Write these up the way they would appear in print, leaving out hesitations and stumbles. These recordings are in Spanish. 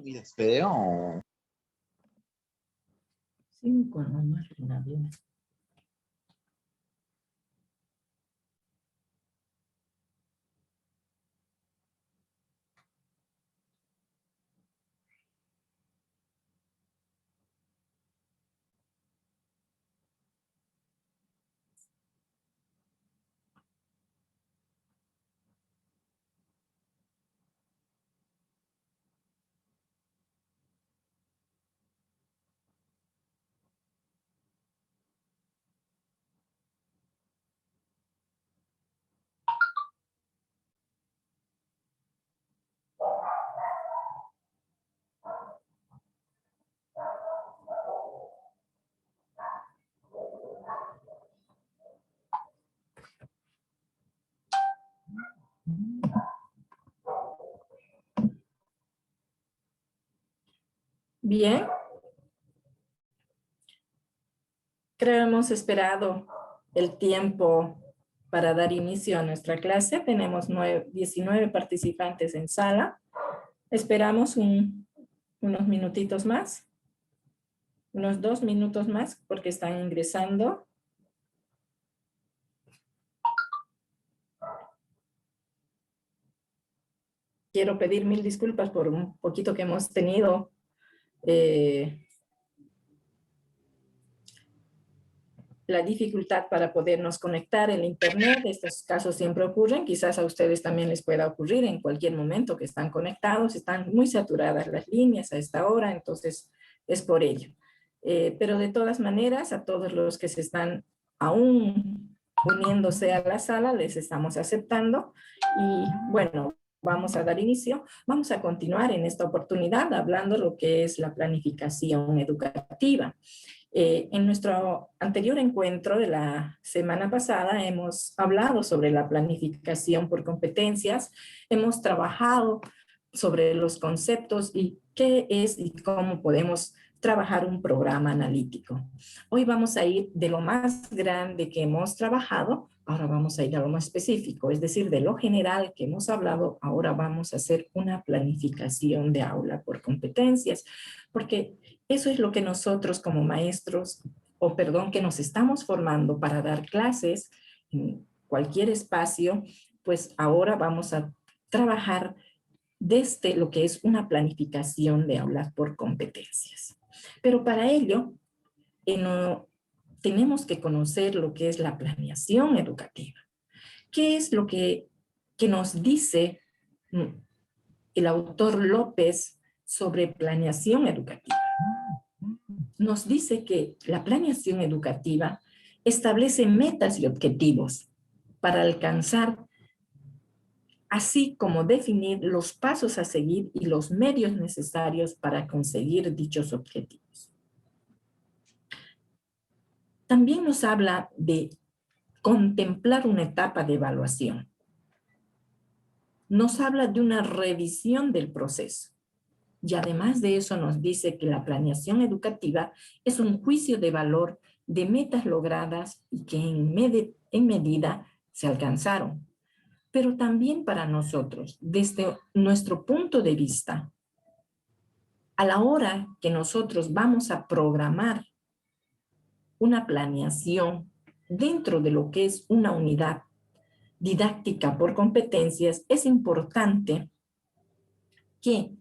Y despedeo. 5 nomás, nadie. Bien. Creo hemos esperado el tiempo para dar inicio a nuestra clase. Tenemos 19 participantes en sala. Esperamos unos minutitos más. Unos 2 minutos más porque están ingresando. Quiero pedir 1000 disculpas por un poquito que hemos tenido la dificultad para podernos conectar en internet. Estos casos siempre ocurren, quizás a ustedes también les pueda ocurrir en cualquier momento que están conectados, están muy saturadas las líneas a esta hora, entonces es por ello. Pero de todas maneras, a todos los que se están aún uniéndose a la sala, les estamos aceptando y bueno, vamos a dar inicio. Vamos a continuar en esta oportunidad hablando lo que es la planificación educativa. En nuestro anterior encuentro de la semana pasada hemos hablado sobre la planificación por competencias, hemos trabajado sobre los conceptos y qué es y cómo podemos trabajar un programa analítico. Hoy vamos a ir de lo más grande que hemos trabajado, ahora vamos a ir a lo más específico, es decir, de lo general que hemos hablado, ahora vamos a hacer una planificación de aula por competencias, porque eso es lo que nosotros como maestros, que nos estamos formando para dar clases en cualquier espacio, pues ahora vamos a trabajar desde lo que es una planificación de aulas por competencias. Pero para ello, tenemos que conocer lo que es la planeación educativa. ¿Qué es lo que nos dice el autor López sobre planeación educativa? Nos dice que la planeación educativa establece metas y objetivos para alcanzar, así como definir los pasos a seguir y los medios necesarios para conseguir dichos objetivos. También nos habla de contemplar una etapa de evaluación. Nos habla de una revisión del proceso. Y además de eso nos dice que la planeación educativa es un juicio de valor de metas logradas y que en medida se alcanzaron. Pero también para nosotros, desde nuestro punto de vista, a la hora que nosotros vamos a programar una planeación dentro de lo que es una unidad didáctica por competencias, es importante que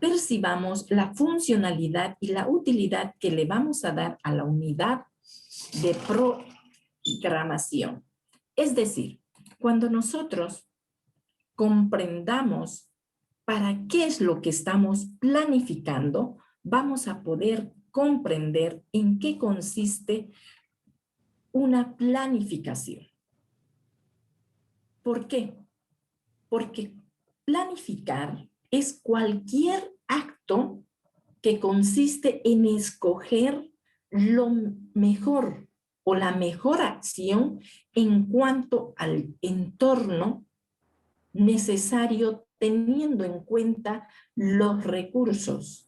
percibamos la funcionalidad y la utilidad que le vamos a dar a la unidad de programación. Es decir, cuando nosotros comprendamos para qué es lo que estamos planificando, vamos a poder comprender en qué consiste una planificación. ¿Por qué? Porque planificar es cualquier acto que consiste en escoger lo mejor o la mejor acción en cuanto al entorno necesario, teniendo en cuenta los recursos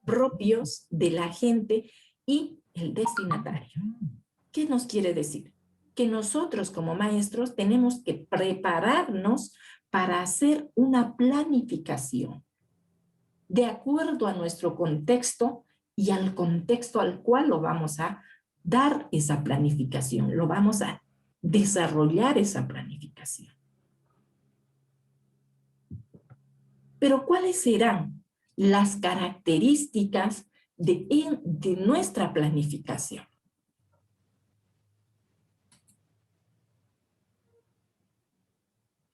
propios de la gente y el destinatario. ¿Qué nos quiere decir? que nosotros como maestros tenemos que prepararnos para hacer una planificación de acuerdo a nuestro contexto y al contexto al cual lo vamos a dar esa planificación, lo vamos a desarrollar esa planificación. Pero ¿cuáles serán las características de nuestra planificación?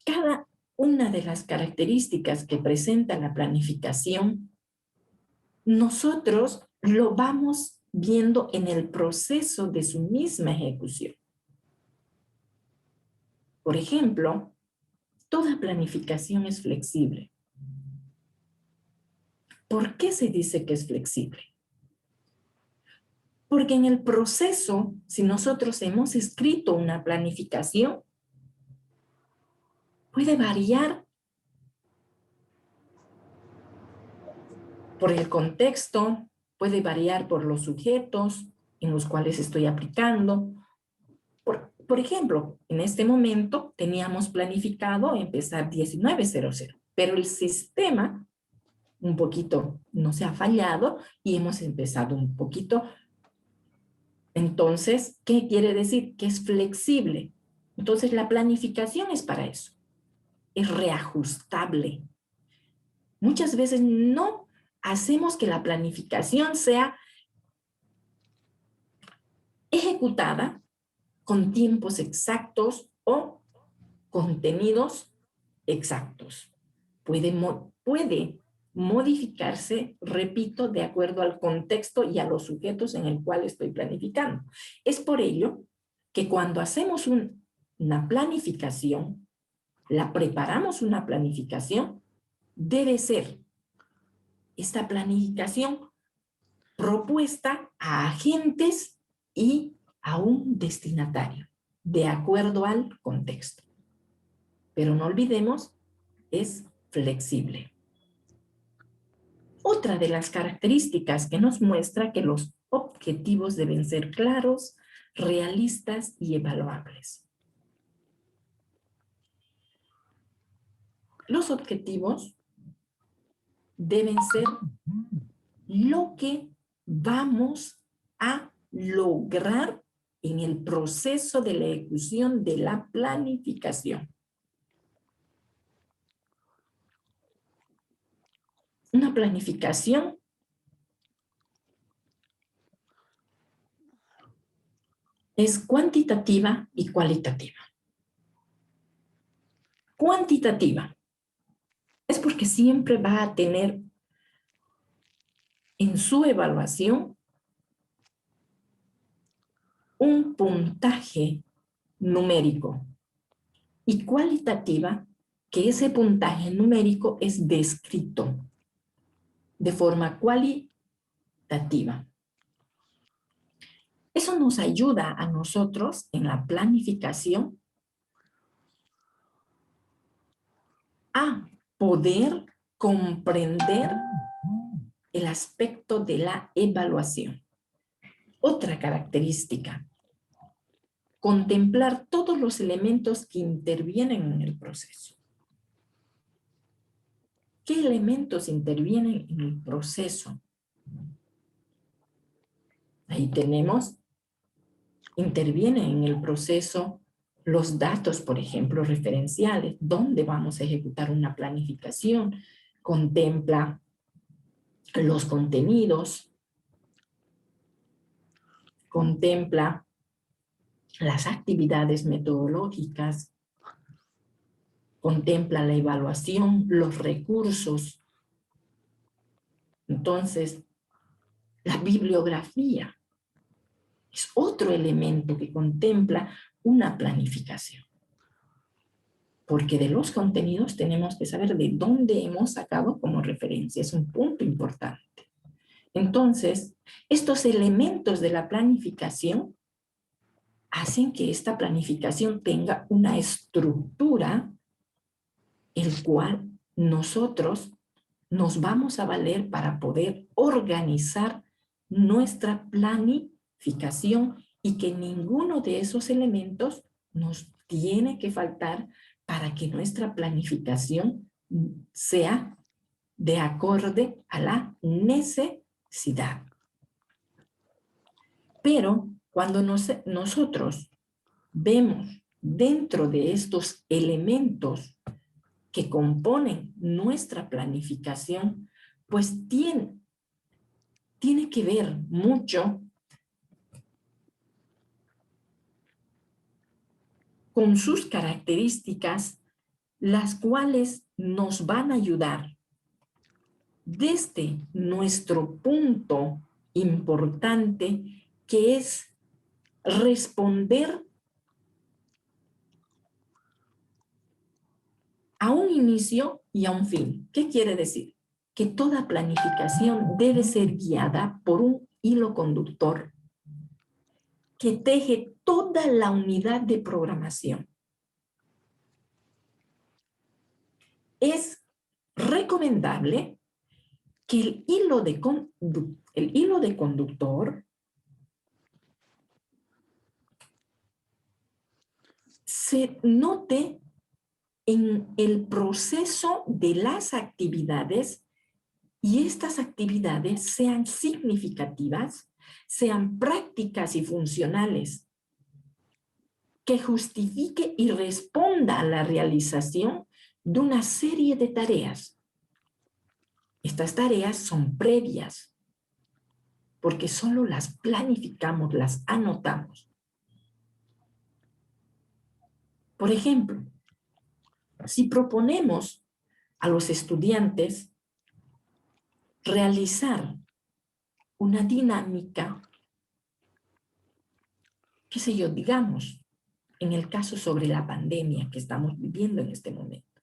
Cada una de las características que presenta la planificación, nosotros lo vamos viendo en el proceso de su misma ejecución. Por ejemplo, toda planificación es flexible. ¿Por qué se dice que es flexible? Porque en el proceso, si nosotros hemos escrito una planificación, puede variar por el contexto, puede variar por los sujetos en los cuales estoy aplicando. Por ejemplo, en este momento teníamos planificado empezar 19:00, pero el sistema un poquito nos ha fallado y hemos empezado un poquito. Entonces, ¿qué quiere decir? Que es flexible. Entonces, la planificación es para eso. Es reajustable. Muchas veces no hacemos que la planificación sea ejecutada con tiempos exactos o contenidos exactos. Puede modificarse, repito, de acuerdo al contexto y a los sujetos en el cual estoy planificando. Es por ello que cuando hacemos una planificación, preparamos una planificación, debe ser esta planificación propuesta a agentes y a un destinatario, de acuerdo al contexto. Pero no olvidemos, es flexible. Otra de las características que nos muestra que los objetivos deben ser claros, realistas y evaluables. Los objetivos deben ser lo que vamos a lograr en el proceso de la ejecución de la planificación. Una planificación es cuantitativa y cualitativa. Cuantitativa es porque siempre va a tener en su evaluación un puntaje numérico, y cualitativa, que ese puntaje numérico es descrito de forma cualitativa. Eso nos ayuda a nosotros en la planificación a poder comprender el aspecto de la evaluación. Otra característica, contemplar todos los elementos que intervienen en el proceso. ¿Qué elementos intervienen en el proceso? Ahí tenemos, intervienen en el proceso los datos, por ejemplo, referenciales, dónde vamos a ejecutar una planificación, contempla los contenidos, contempla las actividades metodológicas, contempla la evaluación, los recursos. Entonces, la bibliografía es otro elemento que contempla una planificación. Porque de los contenidos tenemos que saber de dónde hemos sacado como referencia. Es un punto importante. Entonces, estos elementos de la planificación hacen que esta planificación tenga una estructura el cual nosotros nos vamos a valer para poder organizar nuestra planificación y que ninguno de esos elementos nos tiene que faltar para que nuestra planificación sea de acorde a la necesidad. Pero cuando nosotros vemos dentro de estos elementos que componen nuestra planificación, pues tiene que ver mucho con sus características, las cuales nos van a ayudar desde nuestro punto importante, que es responder a un inicio y a un fin. ¿Qué quiere decir? Que toda planificación debe ser guiada por un hilo conductor que teje toda la unidad de programación. Es recomendable que el hilo de conductor se note en el proceso de las actividades, y estas actividades sean significativas, sean prácticas y funcionales, que justifique y responda a la realización de una serie de tareas. Estas tareas son previas, porque solo las planificamos, las anotamos. Por ejemplo, si proponemos a los estudiantes realizar una dinámica, qué sé yo, digamos, en el caso sobre la pandemia que estamos viviendo en este momento.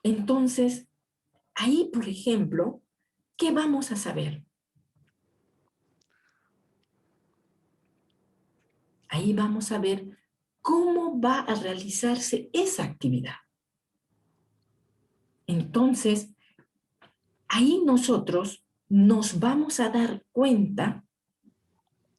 Entonces, ahí, por ejemplo, ¿qué vamos a saber? Ahí vamos a ver cómo va a realizarse esa actividad. Entonces, ahí nosotros nos vamos a dar cuenta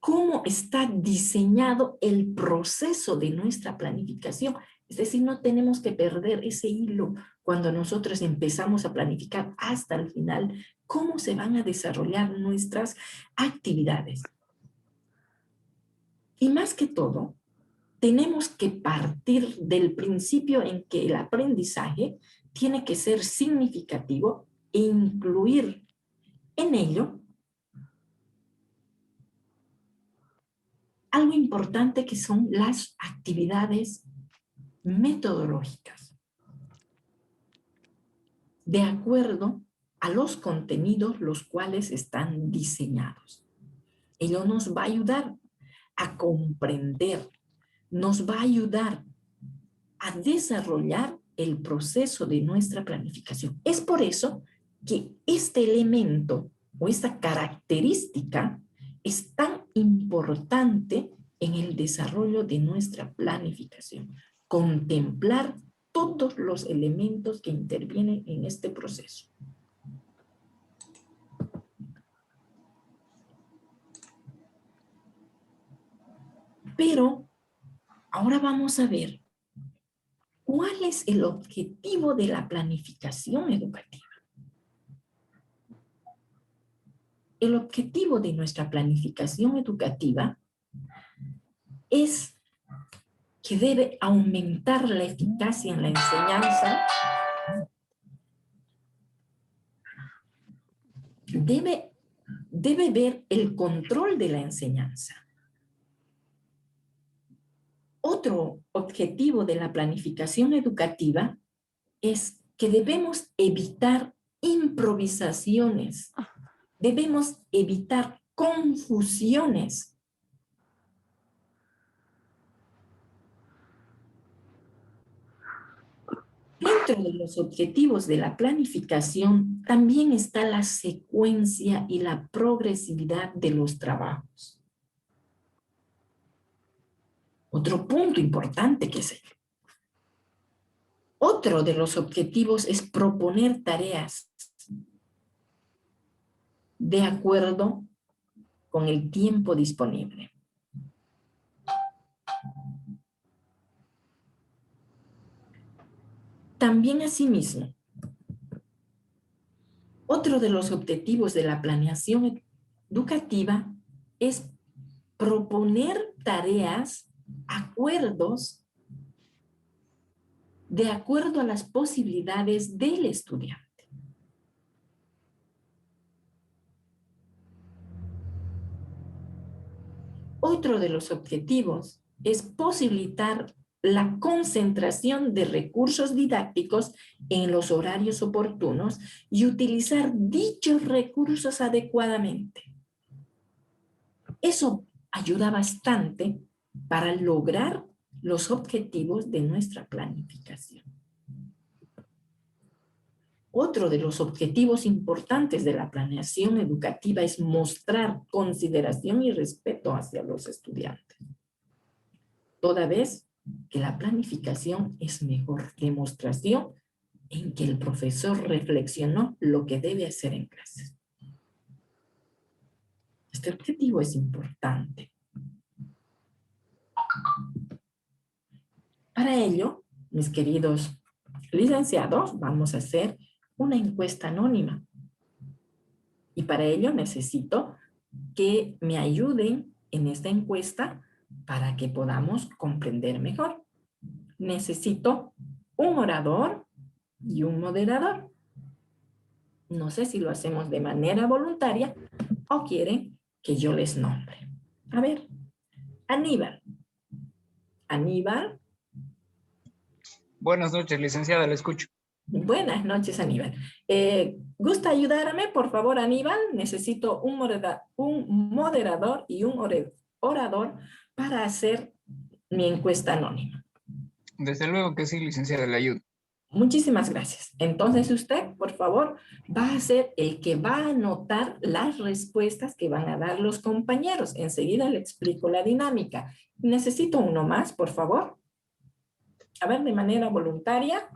cómo está diseñado el proceso de nuestra planificación. Es decir, no tenemos que perder ese hilo cuando nosotros empezamos a planificar hasta el final cómo se van a desarrollar nuestras actividades. Y más que todo, tenemos que partir del principio en que el aprendizaje tiene que ser significativo e incluir en ello algo importante que son las actividades metodológicas, de acuerdo a los contenidos los cuales están diseñados. Ello nos va a ayudar a comprender, nos va a ayudar a desarrollar el proceso de nuestra planificación. Es por eso que este elemento o esta característica es tan importante en el desarrollo de nuestra planificación. Contemplar todos los elementos que intervienen en este proceso. Pero ahora vamos a ver cuál es el objetivo de la planificación educativa. El objetivo de nuestra planificación educativa es que debe aumentar la eficacia en la enseñanza, debe ver el control de la enseñanza. Otro objetivo de la planificación educativa es que debemos evitar improvisaciones, debemos evitar confusiones. Dentro de los objetivos de la planificación también está la secuencia y la progresividad de los trabajos. Otro punto importante que es ello. Otro de los objetivos es proponer tareas de acuerdo con el tiempo disponible. También asimismo, otro de los objetivos de la planeación educativa es proponer tareas, acuerdos, de acuerdo a las posibilidades del estudiante. Otro de los objetivos es posibilitar la concentración de recursos didácticos en los horarios oportunos y utilizar dichos recursos adecuadamente. Eso ayuda bastante para lograr los objetivos de nuestra planificación. Otro de los objetivos importantes de la planeación educativa es mostrar consideración y respeto hacia los estudiantes. Toda vez que la planificación es mejor demostración en que el profesor reflexionó lo que debe hacer en clase. Este objetivo es importante. Para ello, mis queridos licenciados, vamos a hacer una encuesta anónima. Y para ello necesito que me ayuden en esta encuesta para que podamos comprender mejor. Necesito un orador y un moderador. No sé si lo hacemos de manera voluntaria o quieren que yo les nombre. A ver, Aníbal. Aníbal. Buenas noches, licenciada, le escucho. Buenas noches, Aníbal. ¿Gusta ayudarme, por favor, Aníbal? Necesito un moderador y un orador para hacer mi encuesta anónima. Desde luego que sí, licenciada, le ayudo. Muchísimas gracias. Entonces usted, por favor, va a ser el que va a anotar las respuestas que van a dar los compañeros. Enseguida le explico la dinámica. Necesito uno más, por favor. A ver, de manera voluntaria.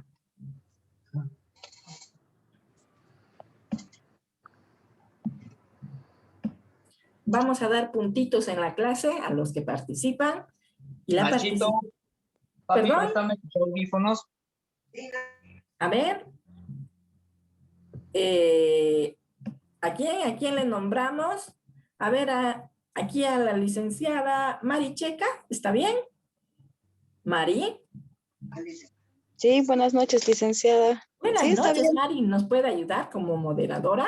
Vamos a dar puntitos en la clase a los que participan. Y la Nachito, papi, ¿Perdón? préstame tus audífonos. A ver. ¿A quién le nombramos? A ver, aquí a la licenciada Mari Checa, ¿está bien? Mari. Sí, buenas noches, licenciada. Buenas Sí, está noches, bien. Mari. ¿Nos puede ayudar como moderadora?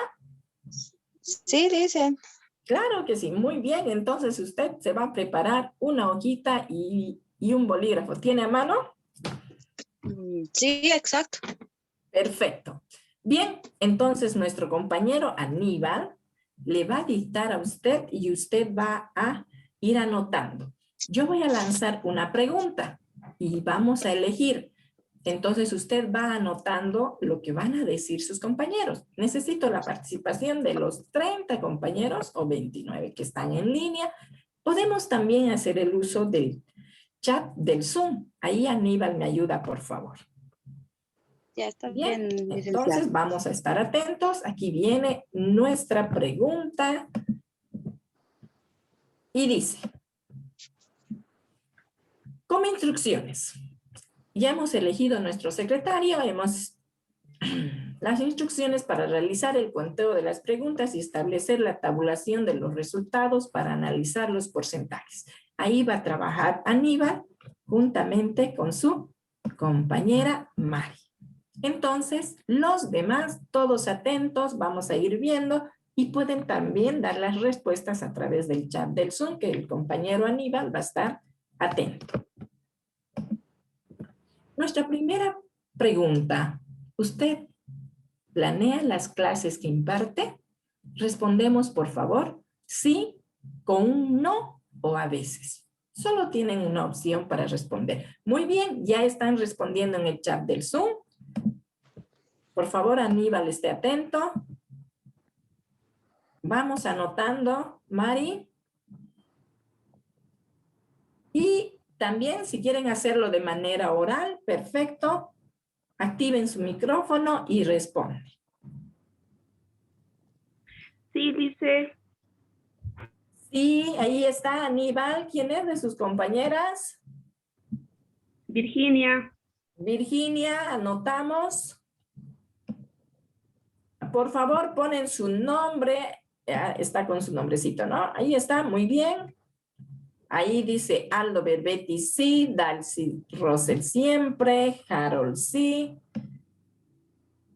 Sí, dicen. Claro que sí, muy bien. Entonces usted se va a preparar una hojita y un bolígrafo. ¿Tiene a mano? Sí, exacto. Perfecto. Bien, entonces nuestro compañero Aníbal le va a dictar a usted y usted va a ir anotando. Yo voy a lanzar una pregunta y vamos a elegir. Entonces usted va anotando lo que van a decir sus compañeros. Necesito la participación de los 30 compañeros o 29 que están en línea. Podemos también hacer el uso del chat del Zoom. Ahí Aníbal me ayuda, por favor. Ya está Bien, bien, licenciada. entonces vamos a estar atentos. Aquí viene nuestra pregunta. Y dice, como instrucciones, ya hemos elegido nuestro secretario, las instrucciones para realizar el conteo de las preguntas y establecer la tabulación de los resultados para analizar los porcentajes. Ahí va a trabajar Aníbal juntamente con su compañera Mari. Entonces, los demás, todos atentos, vamos a ir viendo y pueden también dar las respuestas a través del chat del Zoom, que el compañero Aníbal va a estar atento. Nuestra primera pregunta, ¿usted planea las clases que imparte? Respondemos, por favor, sí, con un no o a veces. Solo tienen una opción para responder. Muy bien, ya están respondiendo en el chat del Zoom. Por favor, Aníbal, esté atento. Vamos anotando, Mari. Y también, si quieren hacerlo de manera oral, perfecto. Activen su micrófono y responden. Sí, dice. Sí, ahí está Aníbal. ¿Quién es de sus compañeras? Virginia. Virginia, anotamos. Por favor, ponen su nombre. Está con su nombrecito, ¿no? Ahí está, muy bien. Ahí dice Aldo Berbetti, sí. Dalcy Rosel siempre. Harold, sí.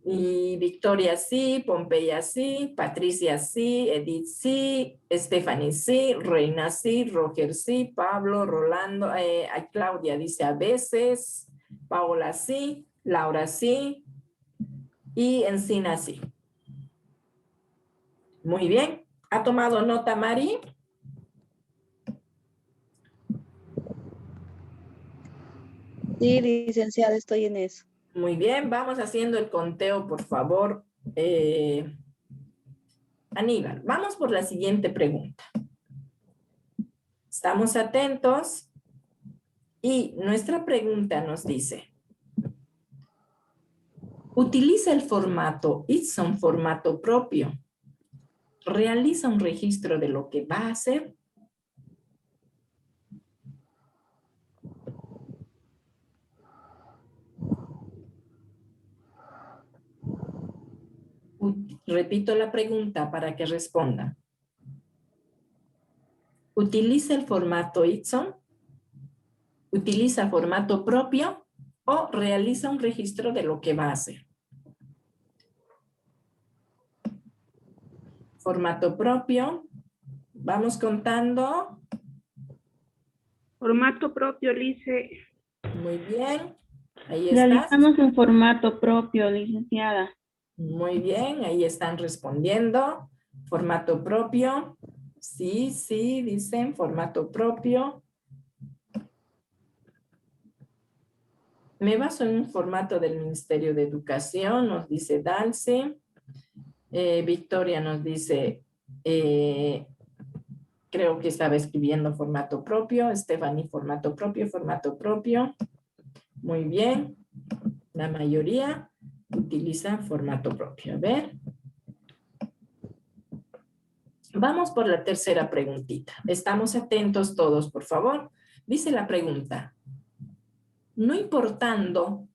Y Victoria, sí. Pompeya, sí. Patricia, sí. Edith, sí. Stephanie, sí. Reina, sí. Roger, sí. Pablo, Rolando. Claudia dice a veces. Paola, sí. Laura, sí. Y Encina, sí. Muy bien. ¿Ha tomado nota, Mari? Sí, licenciada, estoy en eso. Muy bien. Vamos haciendo el conteo, por favor. Aníbal, vamos por la siguiente pregunta. Estamos atentos. Y nuestra pregunta nos dice, utiliza el formato Itson, formato propio. Realiza un registro de lo que va a hacer. Repito la pregunta para que respondan. ¿Utiliza el formato Itson? ¿Utiliza formato propio? ¿O realiza un registro de lo que va a hacer? Formato propio. Vamos contando. Formato propio, Lice. Muy bien. Ahí estás. Realizamos en formato propio, licenciada. Muy bien, ahí están respondiendo. Formato propio. Sí, sí, dicen formato propio. Me baso en un formato del Ministerio de Educación, nos dice Dalce. Victoria nos dice, creo que estaba escribiendo formato propio. Stephanie, formato propio, formato propio. Muy bien. La mayoría utiliza formato propio. A ver. Vamos por la tercera preguntita. Estamos atentos todos, por favor. Dice la pregunta, no importando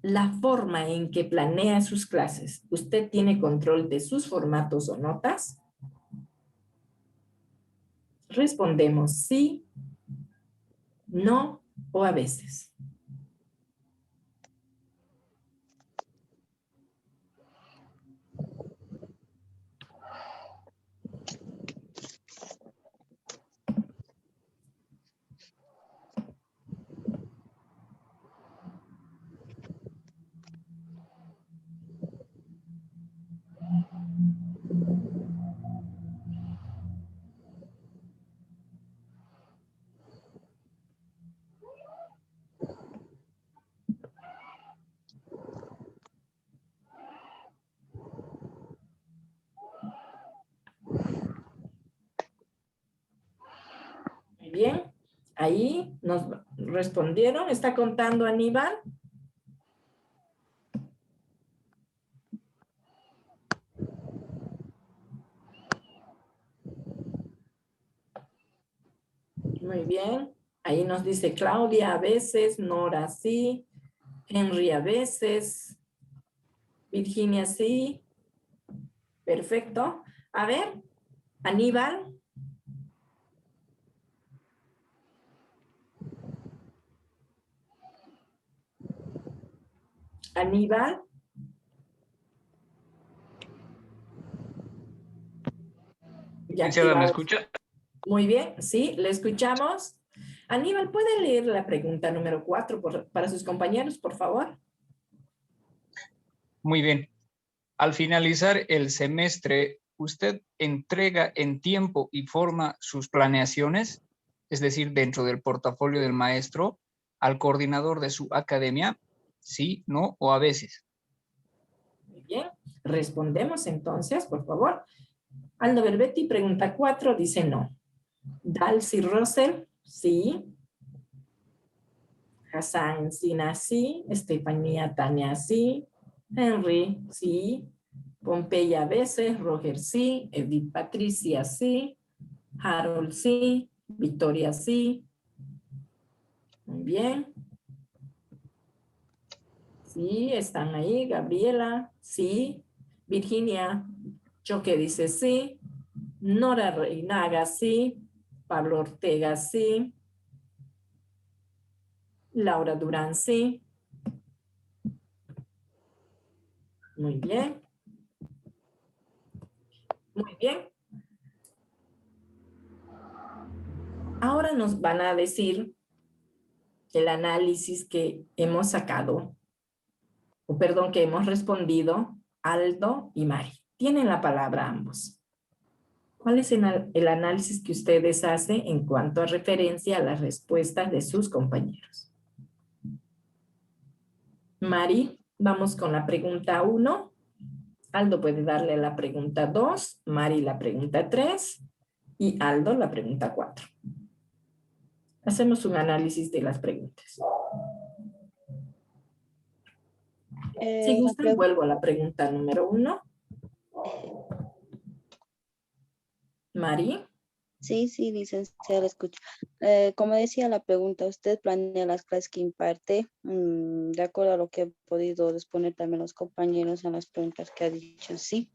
la forma en que planea sus clases, ¿usted tiene control de sus formatos o notas? Respondemos sí, no o a veces. Muy bien. Ahí nos respondieron. ¿Está contando Aníbal? Muy bien. Ahí nos dice Claudia a veces, Nora sí, Henry a veces, Virginia sí. Perfecto. A ver, Aníbal. Aníbal. Ya Licenciada, ¿me activado. escucha? Muy bien, sí, le escuchamos. Aníbal, ¿puede leer la pregunta número 4 para sus compañeros, por favor? Muy bien. Al finalizar el semestre, ¿usted entrega en tiempo y forma sus planeaciones, es decir, dentro del portafolio del maestro, al coordinador de su academia? ¿Sí, no o a veces? Muy bien, respondemos entonces, por favor. Aldo Berbetti, pregunta 4, dice no. Dalcy Russell, sí. Hassan Encina, sí. Estefanía Tania, sí. Henry, sí. Pompeya a veces. Roger, sí. Edith Patricia, sí. Harold, sí. Victoria, sí. Muy bien. Sí, están ahí. Gabriela, sí. Virginia, Choque dice sí. Nora Reinaga, sí. Pablo Ortega, sí. Laura Durán, sí. Muy bien. Muy bien. Ahora nos van a decir el análisis que hemos sacado, o perdón, que hemos respondido Aldo y Mari. Tienen la palabra ambos. ¿Cuál es el análisis que ustedes hacen en cuanto a referencia a las respuestas de sus compañeros? Mari, vamos con la pregunta 1. Aldo puede darle la pregunta 2, Mari la pregunta 3 y Aldo la pregunta 4. Hacemos un análisis de las preguntas. Si gustan, vuelvo a la pregunta número 1. Mari. Sí, sí, licenciada, le escucho. Como decía la pregunta, ¿usted planea las clases que imparte? De acuerdo a lo que he podido responder también los compañeros en las preguntas que ha dicho, sí.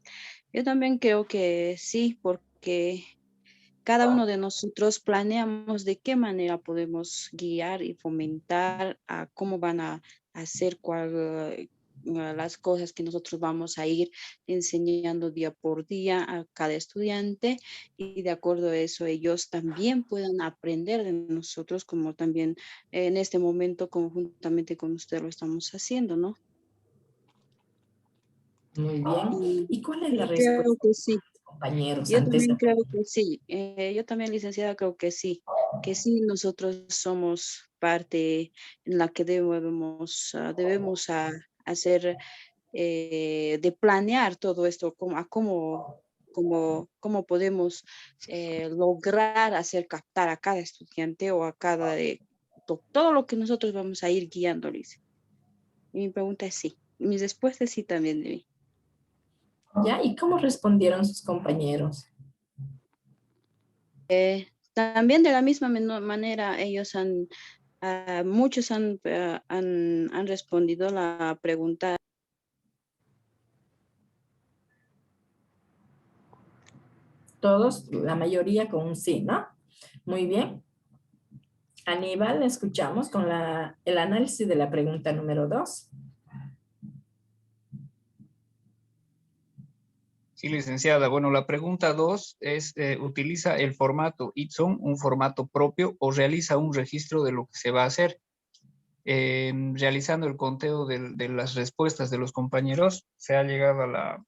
Yo también creo que sí, porque cada uno de nosotros planeamos de qué manera podemos guiar y fomentar a cómo van a hacer las cosas que nosotros vamos a ir enseñando día por día a cada estudiante, y de acuerdo a eso ellos también puedan aprender de nosotros, como también en este momento conjuntamente con usted lo estamos haciendo, ¿no? Muy bien. Y ¿Y cuál es la sí, creo respuesta que de sí. los compañeros Yo ante también esta creo pregunta? que sí. Yo también, licenciada, creo que sí, nosotros somos parte en la que debemos hacer, de planear todo esto, cómo podemos lograr hacer captar a cada estudiante o a cada, todo lo que nosotros vamos a ir guiándoles. Y mi pregunta es sí. Mi respuesta es sí también de mí. ¿Ya? ¿Y cómo respondieron sus compañeros? También de la misma manera, muchos han respondido la pregunta. Todos, la mayoría con un sí, ¿no? Muy bien. Aníbal, escuchamos con el análisis de la pregunta número 2. Sí, licenciada. Bueno, la pregunta 2 es, ¿utiliza el formato ITSOM, un formato propio, o realiza un registro de lo que se va a hacer? Realizando el conteo de las respuestas de los compañeros, se ha llegado a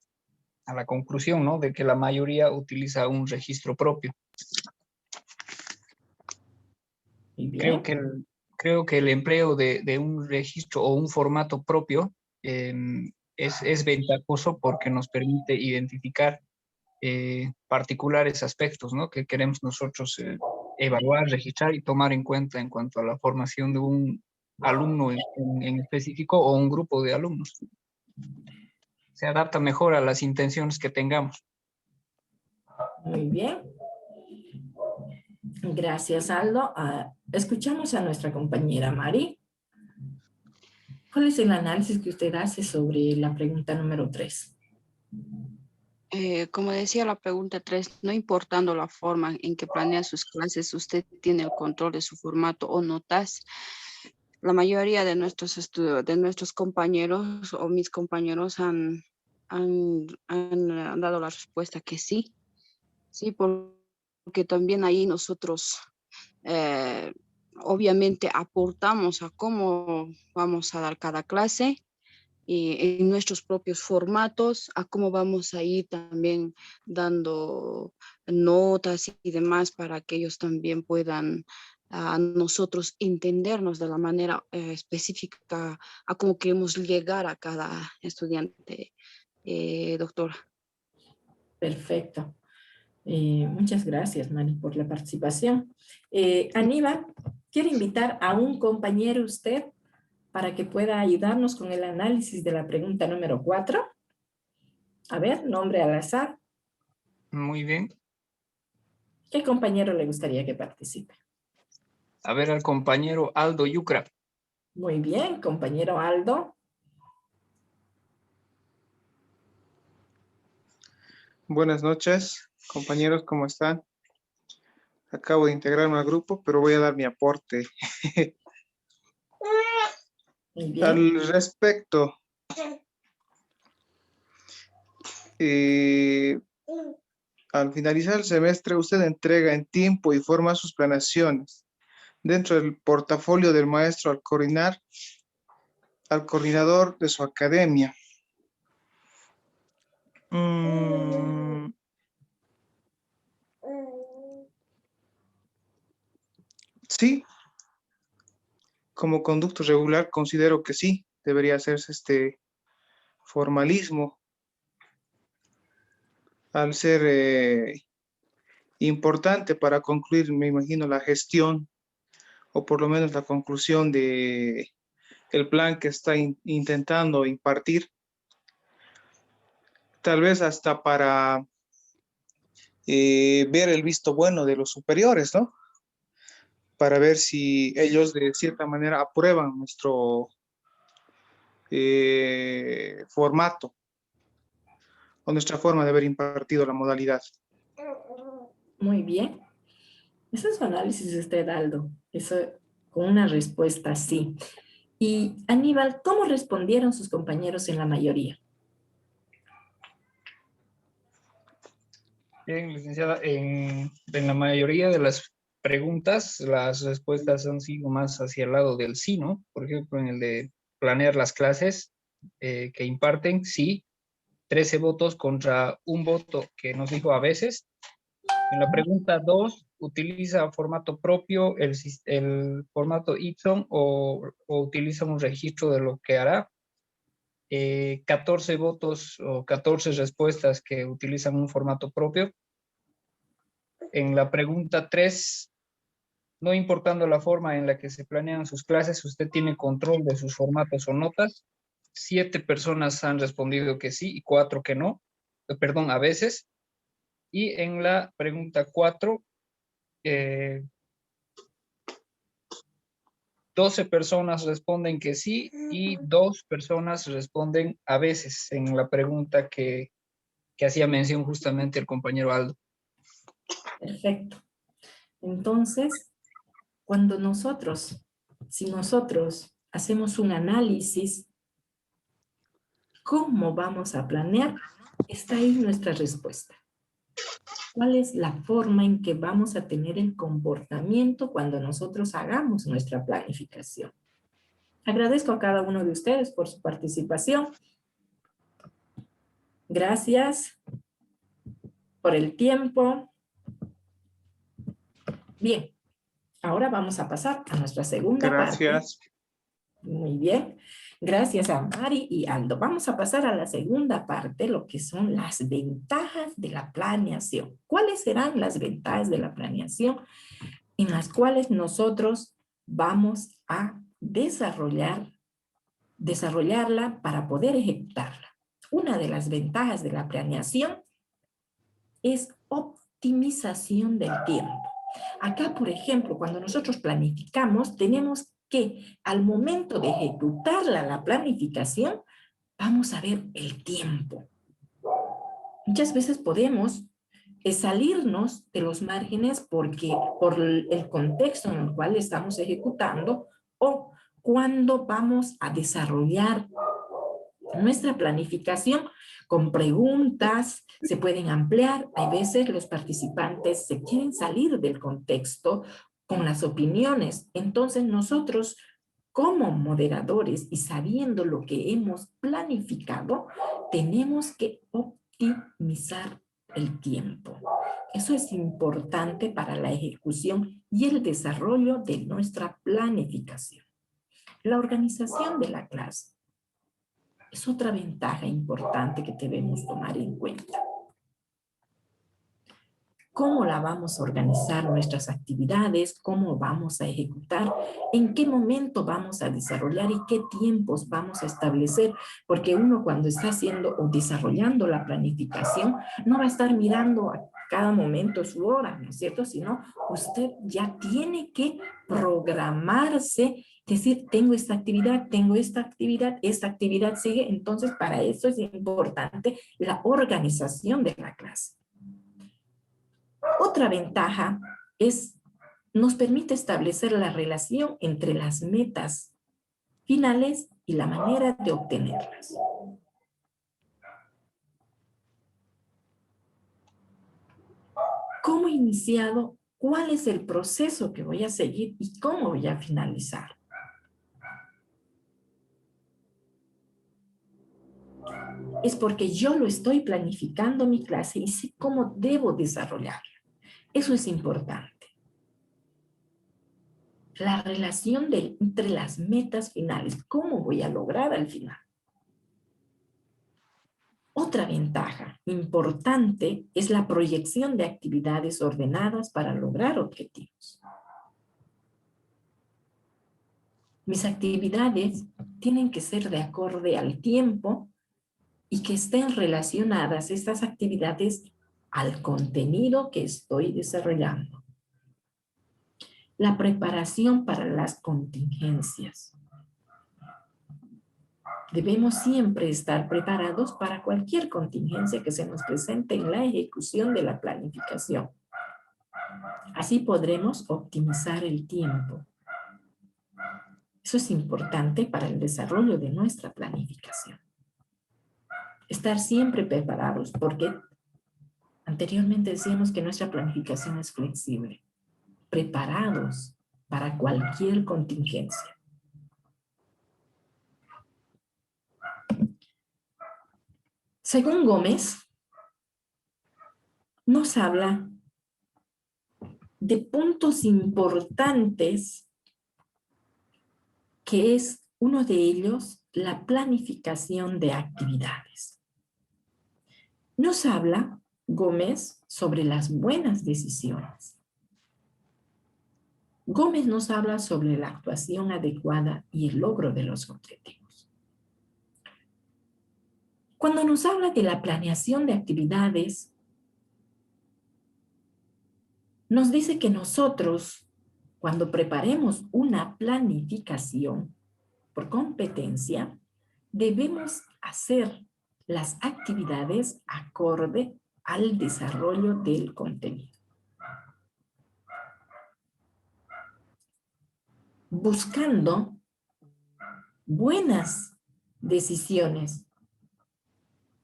la conclusión, ¿no?, de que la mayoría utiliza un registro propio. Muy Creo bien. creo que el empleo de un registro o un formato propio es ventajoso porque nos permite identificar particulares aspectos, ¿no?, que queremos nosotros evaluar, registrar y tomar en cuenta en cuanto a la formación de un alumno en específico o un grupo de alumnos. Se adapta mejor a las intenciones que tengamos. Muy bien. Gracias, Aldo. Escuchamos a nuestra compañera Mari. ¿Cuál es el análisis que usted hace sobre la pregunta número 3? Como decía la pregunta 3, no importando la forma en que planea sus clases, usted tiene el control de su formato o notas. La mayoría de nuestros compañeros o mis compañeros han dado la respuesta que sí. Sí, porque también ahí nosotros eh, obviamente aportamos a cómo vamos a dar cada clase y en nuestros propios formatos, a cómo vamos a ir también dando notas y demás para que ellos también puedan a nosotros entendernos de la manera específica a cómo queremos llegar a cada estudiante, doctora. Perfecto. Muchas gracias, Mari, por la participación. Aníbal, ¿quiere invitar a un compañero usted para que pueda ayudarnos con el análisis de la pregunta número 4? A ver, nombre al azar. Muy bien. ¿Qué compañero le gustaría que participe? A ver, al compañero Aldo Yucra. Muy bien, compañero Aldo. Buenas noches, compañeros, ¿cómo están? Acabo de integrarme al grupo, pero voy a dar mi aporte. Muy bien. Al respecto, al finalizar el semestre, usted entrega en tiempo y forma sus planeaciones dentro del portafolio del maestro al coordinador de su academia. Sí, como conducto regular considero que sí, debería hacerse este formalismo al ser importante para concluir, me imagino, la gestión o por lo menos la conclusión de el plan que está intentando impartir, tal vez hasta para ver el visto bueno de los superiores, ¿no? Para ver si ellos de cierta manera aprueban nuestro formato o nuestra forma de haber impartido la modalidad. Muy bien. Ese es su análisis de usted, Aldo. Eso con una respuesta sí. Y Aníbal, ¿cómo respondieron sus compañeros en la mayoría? Bien, licenciada, en la mayoría de las preguntas, las respuestas han sido más hacia el lado del sí, ¿no? Por ejemplo, en el de planear las clases que imparten, sí, 13 votos contra un voto que nos dijo a veces. En la pregunta 2, ¿utiliza formato propio, el formato Ipson o utiliza un registro de lo que hará? 14 votos o 14 respuestas que utilizan un formato propio. En la pregunta 3, no importando la forma en la que se planean sus clases, usted tiene control de sus formatos o notas. 7 personas han respondido que sí y 4 que no, perdón, a veces. Y en la pregunta 4, 12 personas responden que sí y 2 personas responden a veces en la pregunta que hacía mención justamente el compañero Aldo. Perfecto. Entonces, si nosotros hacemos un análisis, ¿cómo vamos a planear? Está ahí nuestra respuesta. ¿Cuál es la forma en que vamos a tener el comportamiento cuando nosotros hagamos nuestra planificación? Agradezco a cada uno de ustedes por su participación. Gracias por el tiempo. Bien, ahora vamos a pasar a nuestra segunda parte. Gracias. Muy bien. Gracias a Mari y Aldo. Vamos a pasar a la segunda parte, lo que son las ventajas de la planeación. ¿Cuáles serán las ventajas de la planeación en las cuales nosotros vamos a desarrollarla para poder ejecutarla? Una de las ventajas de la planeación es optimización del tiempo. Acá, por ejemplo, cuando nosotros planificamos, tenemos que al momento de ejecutarla, la planificación, vamos a ver el tiempo. Muchas veces podemos salirnos de los márgenes por el contexto en el cual estamos ejecutando o cuando vamos a desarrollar nuestra planificación con preguntas, se pueden ampliar. Hay veces los participantes se quieren salir del contexto con las opiniones. Entonces nosotros, como moderadores y sabiendo lo que hemos planificado, tenemos que optimizar el tiempo. Eso es importante para la ejecución y el desarrollo de nuestra planificación. La organización de la clase es otra ventaja importante que debemos tomar en cuenta. cómo la vamos a organizar nuestras actividades, cómo vamos a ejecutar, en qué momento vamos a desarrollar y qué tiempos vamos a establecer, porque uno cuando está haciendo o desarrollando la planificación no va a estar mirando a cada momento su hora, ¿no es cierto? Sino usted ya tiene que programarse, decir, tengo esta actividad esta actividad sigue, entonces para eso es importante la organización de la clase. Otra ventaja nos permite establecer la relación entre las metas finales y la manera de obtenerlas. ¿Cómo he iniciado? ¿Cuál es el proceso que voy a seguir y cómo voy a finalizar? Es porque yo lo estoy planificando mi clase y sé cómo debo desarrollarla. Eso es importante. La relación entre las metas finales. ¿Cómo voy a lograr al final? Otra ventaja importante es la proyección de actividades ordenadas para lograr objetivos. Mis actividades tienen que ser de acorde al tiempo y que estén relacionadas estas actividades al contenido que estoy desarrollando. La preparación para las contingencias. Debemos siempre estar preparados para cualquier contingencia que se nos presente en la ejecución de la planificación. Así podremos optimizar el tiempo. Eso es importante para el desarrollo de nuestra planificación. Estar siempre preparados, porque anteriormente decíamos que nuestra planificación es flexible. Preparados para cualquier contingencia. Según Gómez, nos habla de puntos importantes, que es uno de ellos la planificación de actividades. Nos habla Gómez sobre las buenas decisiones. Gómez nos habla sobre la actuación adecuada y el logro de los objetivos. Cuando nos habla de la planeación de actividades, nos dice que nosotros, cuando preparemos una planificación por competencia, debemos hacer las actividades acorde al desarrollo del contenido. Buscando buenas decisiones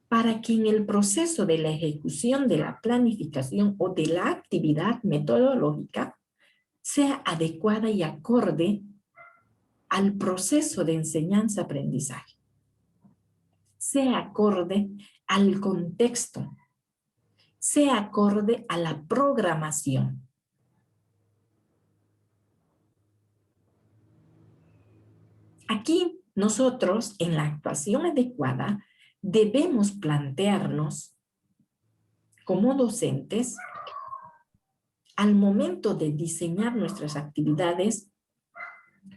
para que en el proceso de la ejecución de la planificación o de la actividad metodológica sea adecuada y acorde al proceso de enseñanza-aprendizaje. Sea acorde al contexto, sea acorde a la programación. Aquí nosotros, en la actuación adecuada, debemos plantearnos como docentes, al momento de diseñar nuestras actividades,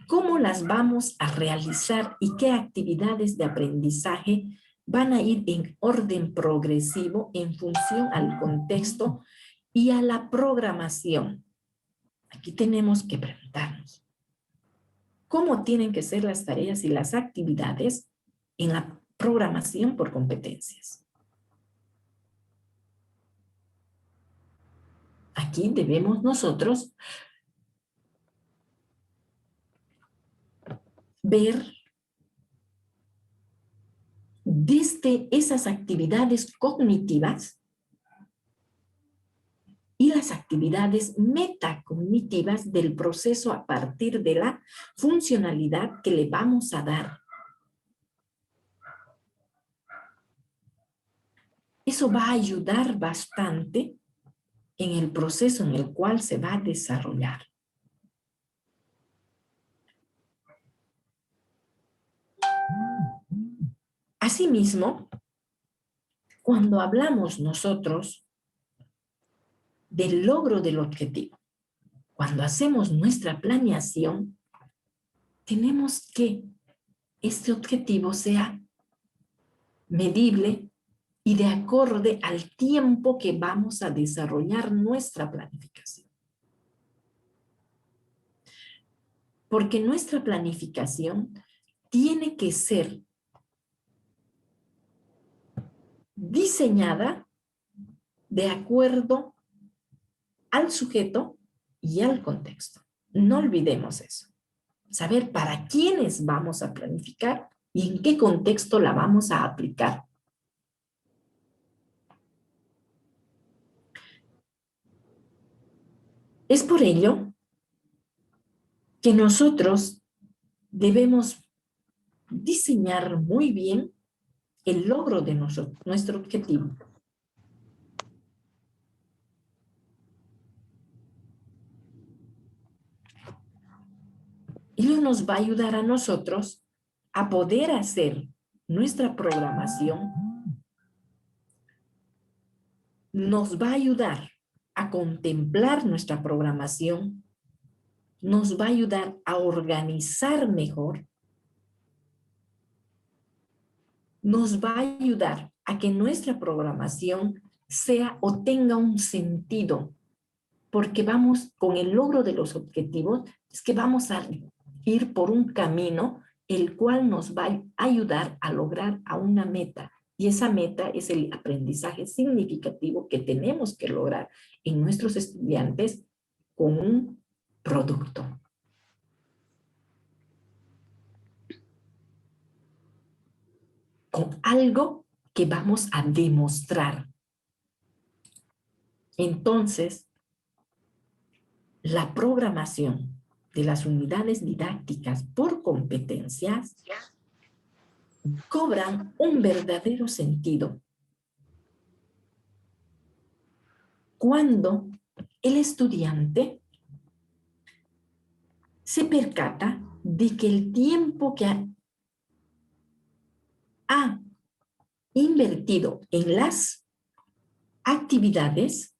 cómo las vamos a realizar y qué actividades de aprendizaje van a ir en orden progresivo en función al contexto y a la programación. Aquí tenemos que preguntarnos, ¿cómo tienen que ser las tareas y las actividades en la programación por competencias? Aquí debemos nosotros ver desde esas actividades cognitivas y las actividades metacognitivas del proceso a partir de la funcionalidad que le vamos a dar. Eso va a ayudar bastante en el proceso en el cual se va a desarrollar. Asimismo, cuando hablamos nosotros del logro del objetivo. Cuando hacemos nuestra planeación, tenemos que este objetivo sea medible y de acorde al tiempo que vamos a desarrollar nuestra planificación. Porque nuestra planificación tiene que ser diseñada de acuerdo al sujeto y al contexto. No olvidemos eso. Saber para quiénes vamos a planificar y en qué contexto la vamos a aplicar. Es por ello que nosotros debemos diseñar muy bien el logro de nuestro objetivo. Ello nos va a ayudar a nosotros a poder hacer nuestra programación. Nos va a ayudar a contemplar nuestra programación. Nos va a ayudar a organizar mejor. Nos va a ayudar a que nuestra programación sea o tenga un sentido. Porque vamos, con el logro de los objetivos, es que vamos a ir por un camino el cual nos va a ayudar a lograr a una meta. Y esa meta es el aprendizaje significativo que tenemos que lograr en nuestros estudiantes con un producto. Con algo que vamos a demostrar. Entonces, la programación de las unidades didácticas por competencias cobran un verdadero sentido cuando el estudiante se percata de que el tiempo que ha invertido en las actividades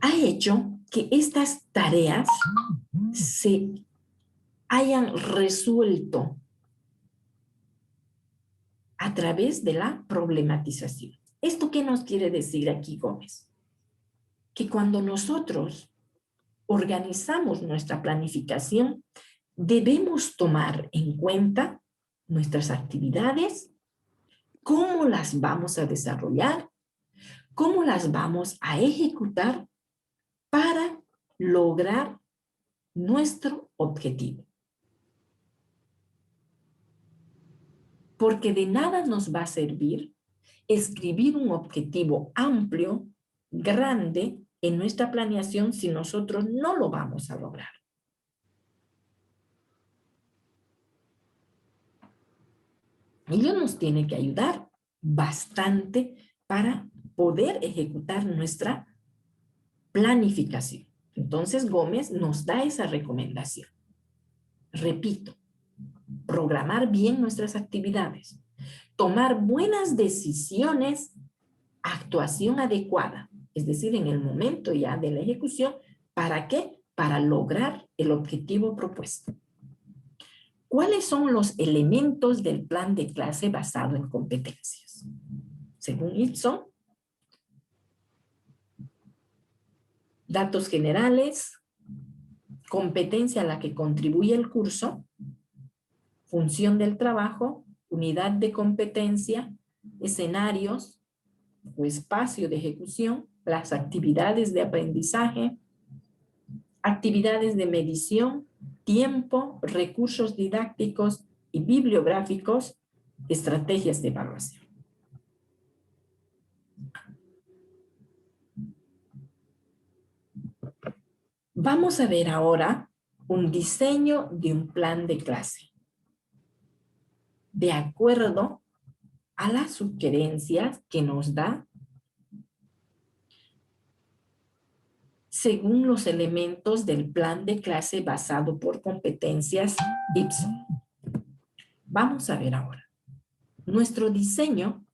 ha hecho que estas tareas se hayan resuelto a través de la problematización. ¿Esto qué nos quiere decir aquí, Gómez? Que cuando nosotros organizamos nuestra planificación, debemos tomar en cuenta nuestras actividades, cómo las vamos a desarrollar, cómo las vamos a ejecutar para lograr nuestro objetivo. Porque de nada nos va a servir escribir un objetivo amplio, grande, en nuestra planeación si nosotros no lo vamos a lograr. Ello nos tiene que ayudar bastante para poder ejecutar nuestra planificación. Entonces Gómez nos da esa recomendación. Repito, programar bien nuestras actividades, tomar buenas decisiones, actuación adecuada, es decir, en el momento ya de la ejecución. ¿Para qué? Para lograr el objetivo propuesto. ¿Cuáles son los elementos del plan de clase basado en competencias? Según Ibson, datos generales, competencia a la que contribuye el curso, función del trabajo, unidad de competencia, escenarios o espacio de ejecución, las actividades de aprendizaje, actividades de medición, tiempo, recursos didácticos y bibliográficos, estrategias de evaluación. Vamos a ver ahora un diseño de un plan de clase de acuerdo a las sugerencias que nos da según los elementos del plan de clase basado por competencias Ibson. Vamos a ver ahora. Nuestro diseño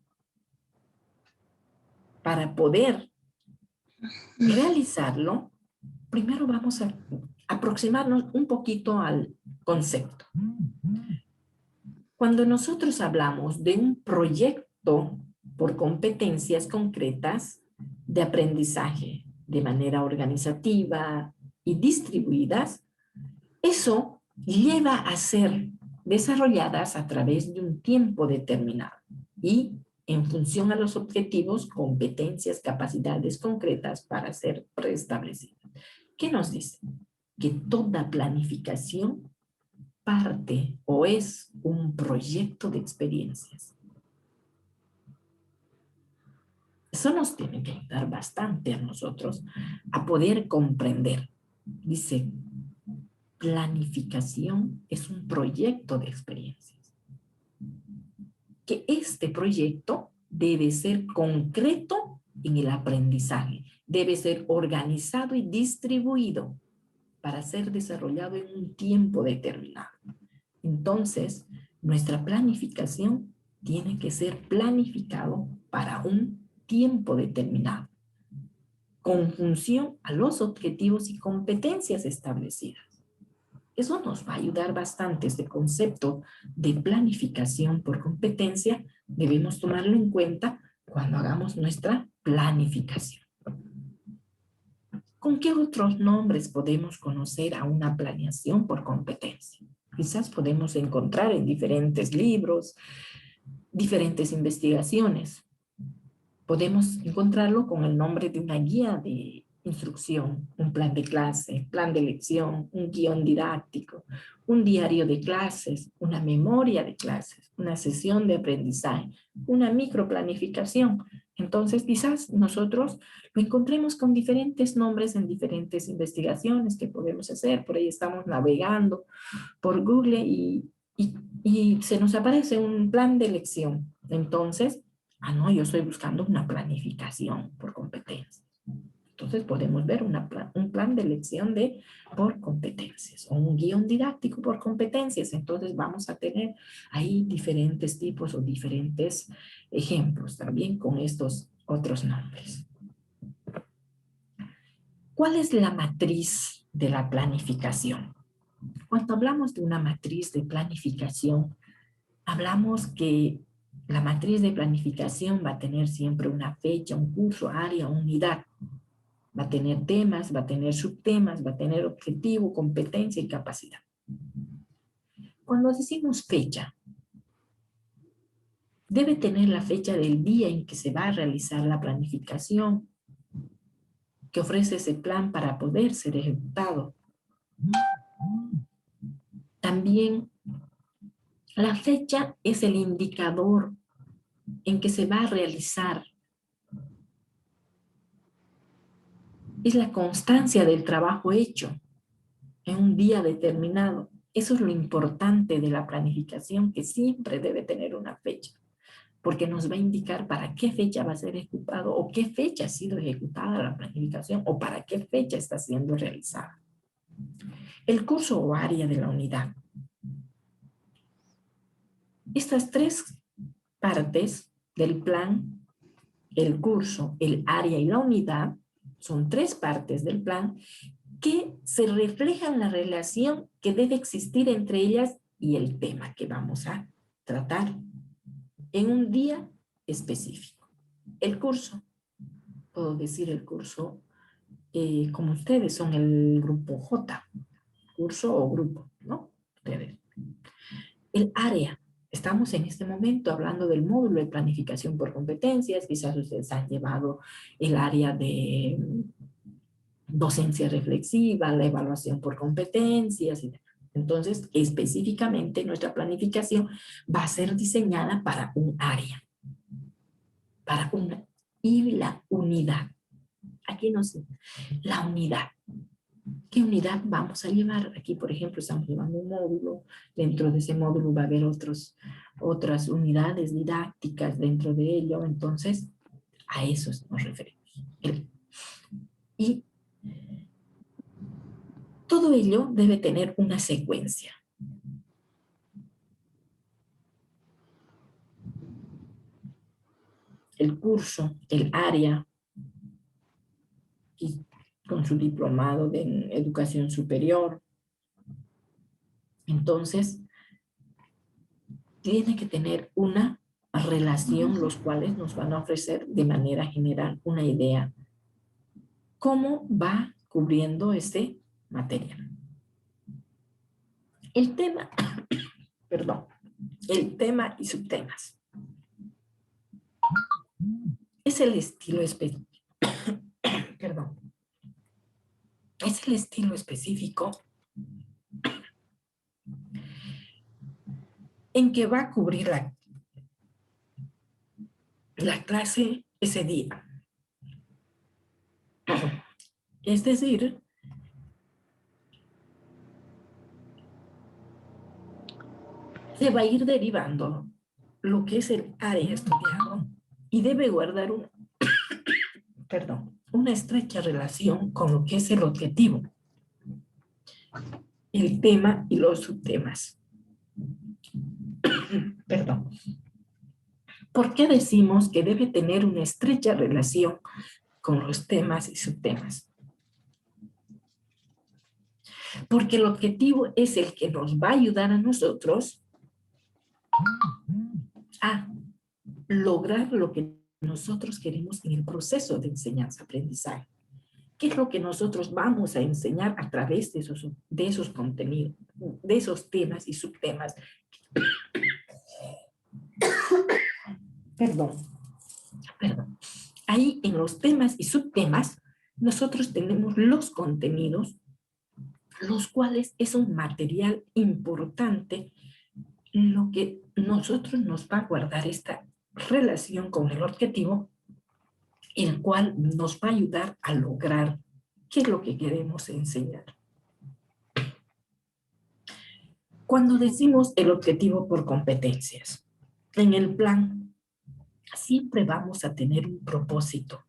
para poder realizarlo, primero vamos a aproximarnos un poquito al concepto. Cuando nosotros hablamos de un proyecto por competencias concretas de aprendizaje de manera organizativa y distribuidas, eso lleva a ser desarrolladas a través de un tiempo determinado y en función a los objetivos, competencias, capacidades concretas para ser preestablecidas. ¿Qué nos dice? Que toda planificación parte o es un proyecto de experiencias. Eso nos tiene que ayudar bastante a nosotros a poder comprender. Dice, planificación es un proyecto de experiencias. Que este proyecto debe ser concreto en el aprendizaje, debe ser organizado y distribuido para ser desarrollado en un tiempo determinado. Entonces, nuestra planificación tiene que ser planificado para un tiempo determinado, con función a los objetivos y competencias establecidas. Eso nos va a ayudar bastante. Este concepto de planificación por competencia debemos tomarlo en cuenta cuando hagamos nuestra planificación. ¿Con qué otros nombres podemos conocer a una planeación por competencia? Quizás podemos encontrar en diferentes libros, diferentes investigaciones. Podemos encontrarlo con el nombre de una guía de instrucción, un plan de clase, plan de lección, un guión didáctico, un diario de clases, una memoria de clases, una sesión de aprendizaje, una microplanificación. Entonces, quizás nosotros lo encontremos con diferentes nombres en diferentes investigaciones que podemos hacer. Por ahí estamos navegando por Google y se nos aparece un plan de lección. Entonces, no, yo estoy buscando una planificación por competencias. Entonces podemos ver un plan de lección por competencias o un guión didáctico por competencias. Entonces vamos a tener ahí diferentes tipos o diferentes ejemplos también con estos otros nombres. ¿Cuál es la matriz de la planificación? Cuando hablamos de una matriz de planificación, hablamos que la matriz de planificación va a tener siempre una fecha, un curso, área, unidad. Va a tener temas, va a tener subtemas, va a tener objetivo, competencia y capacidad. Cuando decimos fecha, debe tener la fecha del día en que se va a realizar la planificación que ofrece ese plan para poder ser ejecutado. También la fecha es el indicador en que se va a realizar. Es la constancia del trabajo hecho en un día determinado. Eso es lo importante de la planificación, que siempre debe tener una fecha, porque nos va a indicar para qué fecha va a ser ejecutado o qué fecha ha sido ejecutada la planificación o para qué fecha está siendo realizada. El curso o área de la unidad. Estas tres partes del plan, el curso, el área y la unidad, son tres partes del plan que se reflejan la relación que debe existir entre ellas y el tema que vamos a tratar en un día específico. El curso, puedo decir el curso como ustedes son el grupo J, curso o grupo, ¿no? Ustedes. El área. Estamos en este momento hablando del módulo de planificación por competencias. Quizás ustedes han llevado el área de docencia reflexiva, la evaluación por competencias. Entonces, específicamente nuestra planificación va a ser diseñada para un área, para una, y la unidad. Aquí nos la unidad. ¿Qué unidad vamos a llevar? Aquí, por ejemplo, estamos llevando un módulo. Dentro de ese módulo va a haber otras unidades didácticas dentro de ello. Entonces, a eso nos referimos. Y todo ello debe tener una secuencia. el curso, el área, y con su diplomado de educación superior. Entonces, tiene que tener una relación, los cuales nos van a ofrecer de manera general una idea cómo va cubriendo este material. El tema, perdón, el tema y subtemas. Es el estilo específico, perdón, es el estilo específico en que va a cubrir la clase ese día. Es decir, se va a ir derivando lo que es el área estudiado y debe guardar una estrecha relación con lo que es el objetivo, el tema y los subtemas. Perdón. ¿Por qué decimos que debe tener una estrecha relación con los temas y subtemas? Porque el objetivo es el que nos va a ayudar a nosotros a lograr lo que nosotros queremos en el proceso de enseñanza-aprendizaje. ¿Qué es lo que nosotros vamos a enseñar a través de esos contenidos, de esos temas y subtemas? Perdón. Ahí en los temas y subtemas, nosotros tenemos los contenidos, los cuales es un material importante, lo que nosotros nos va a guardar esta relación con el objetivo, el cual nos va a ayudar a lograr qué es lo que queremos enseñar. Cuando decimos el objetivo por competencias, en el plan siempre vamos a tener un propósito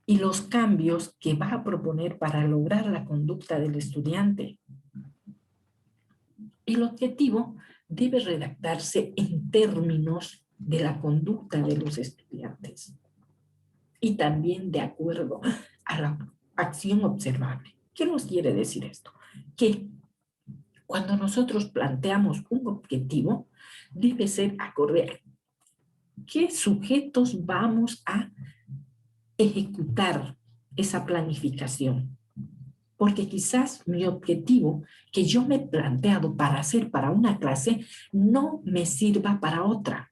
y los cambios que va a proponer para lograr la conducta del estudiante. El objetivo debe redactarse en términos de la conducta de los estudiantes y también de acuerdo a la acción observable. ¿Qué nos quiere decir esto? Que cuando nosotros planteamos un objetivo, debe ser acorde a qué sujetos vamos a ejecutar esa planificación. Porque quizás mi objetivo que yo me he planteado para hacer para una clase no me sirva para otra.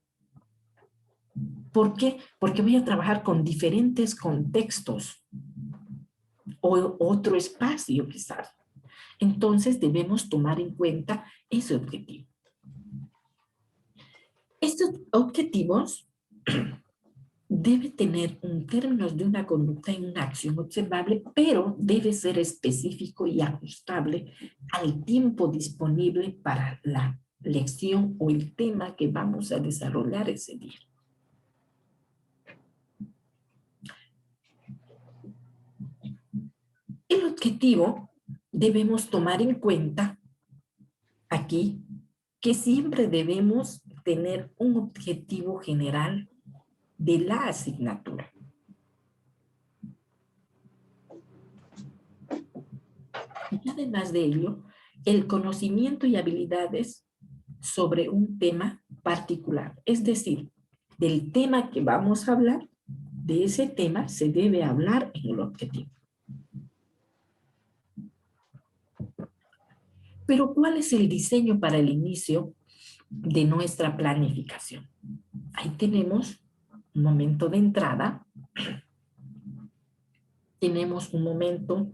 ¿Por qué? Porque voy a trabajar con diferentes contextos o otro espacio quizás. Entonces debemos tomar en cuenta ese objetivo. Estos objetivos debe tener un términos de una conducta y una acción observable, pero debe ser específico y ajustable al tiempo disponible para la lección o el tema que vamos a desarrollar ese día. El objetivo debemos tomar en cuenta aquí que siempre debemos tener un objetivo general de la asignatura. Y además de ello, el conocimiento y habilidades sobre un tema particular. Es decir, del tema que vamos a hablar, de ese tema se debe hablar en el objetivo. Pero ¿cuál es el diseño para el inicio de nuestra planificación? Ahí tenemos un momento de entrada, tenemos un momento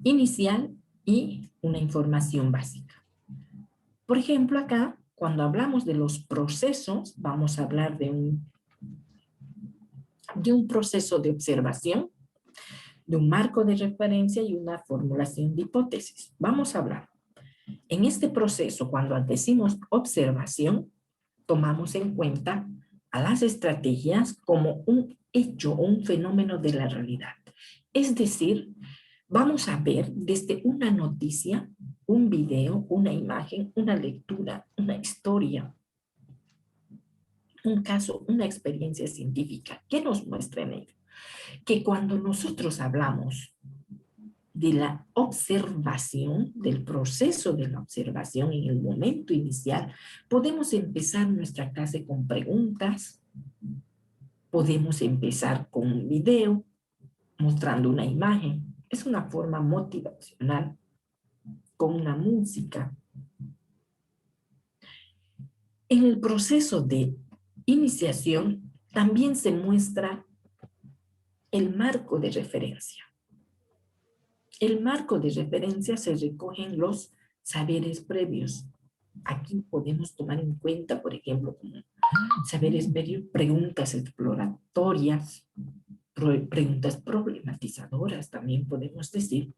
inicial y una información básica. Por ejemplo, acá, cuando hablamos de los procesos, vamos a hablar de un proceso de observación, de un marco de referencia y una formulación de hipótesis. Vamos a hablar. En este proceso, cuando decimos observación, tomamos en cuenta a las estrategias como un hecho o un fenómeno de la realidad. Es decir, vamos a ver desde una noticia, un video, una imagen, una lectura, una historia, un caso, una experiencia científica. ¿Qué nos muestra en ello? Que cuando nosotros hablamos de la observación, del proceso de la observación en el momento inicial, podemos empezar nuestra clase con preguntas, podemos empezar con un video, mostrando una imagen. Es una forma motivacional, con una música. En el proceso de iniciación también se muestra el marco de referencia. El marco de referencia se recogen los saberes previos. Aquí podemos tomar en cuenta, por ejemplo, como saberes previos, preguntas exploratorias, preguntas problematizadoras, también podemos decir.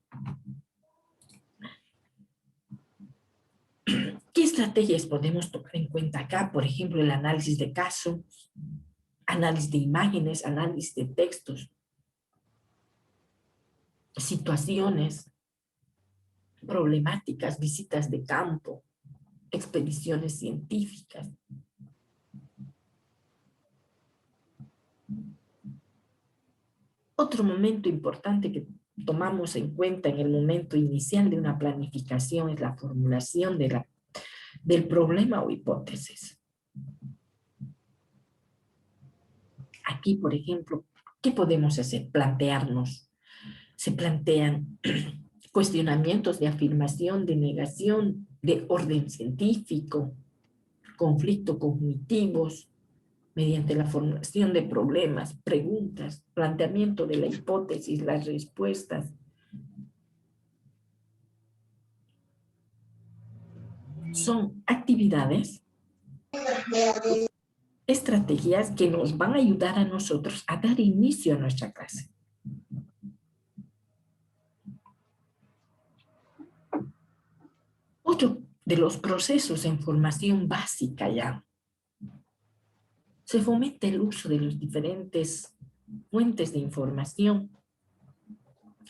¿Qué estrategias podemos tomar en cuenta acá? Por ejemplo, el análisis de casos, análisis de imágenes, análisis de textos, situaciones, problemáticas, visitas de campo, expediciones científicas. Otro momento importante que tomamos en cuenta en el momento inicial de una planificación es la formulación del problema o hipótesis. Aquí, por ejemplo, ¿qué podemos hacer? Plantearnos. Se plantean cuestionamientos de afirmación, de negación, de orden científico, conflictos cognitivos, mediante la formulación de problemas, preguntas, planteamiento de la hipótesis, las respuestas. Son actividades, estrategias que nos van a ayudar a nosotros a dar inicio a nuestra clase. Otro de los procesos en formación básica ya. Se fomenta el uso de las diferentes fuentes de información.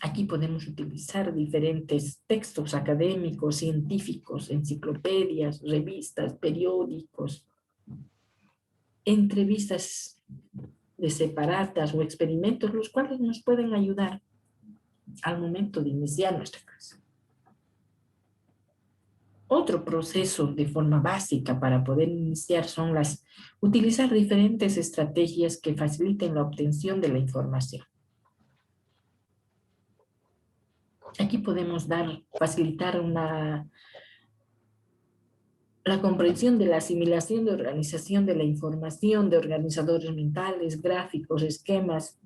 Aquí podemos utilizar diferentes textos académicos, científicos, enciclopedias, revistas, periódicos, entrevistas de separatas o experimentos, los cuales nos pueden ayudar al momento de iniciar nuestra clase. Otro proceso de forma básica para poder iniciar son utilizar diferentes estrategias que faciliten la obtención de la información. Aquí podemos facilitar la comprensión de la asimilación de organización de la información, de organizadores mentales, gráficos, esquemas.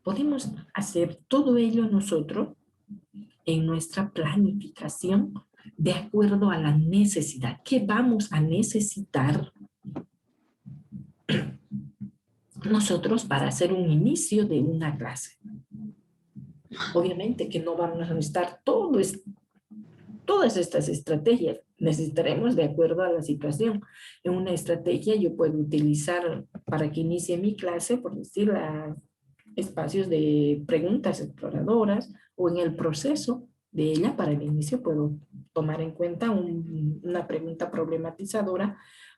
Podemos hacer todo ello nosotros en nuestra planificación de acuerdo a la necesidad. ¿Qué vamos a necesitar nosotros para hacer un inicio de una clase? Obviamente que no vamos a necesitar todas estas estrategias. Necesitaremos de acuerdo a la situación. En una estrategia yo puedo utilizar para que inicie mi clase, por decir, espacios de preguntas exploradoras, o en el proceso de ella para el inicio puedo tomar en cuenta una pregunta problematizadora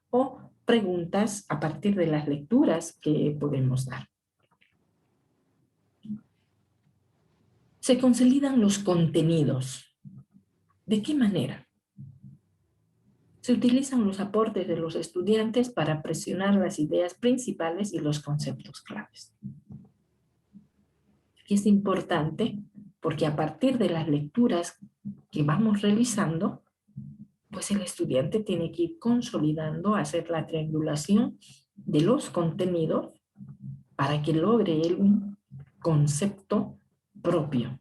o preguntas a partir de las lecturas que podemos dar. Se consolidan los contenidos. ¿De qué manera? Se utilizan los aportes de los estudiantes para presionar las ideas principales y los conceptos claves. Es importante porque a partir de las lecturas que vamos realizando, pues el estudiante tiene que ir consolidando, hacer la triangulación de los contenidos para que logre él un concepto propio.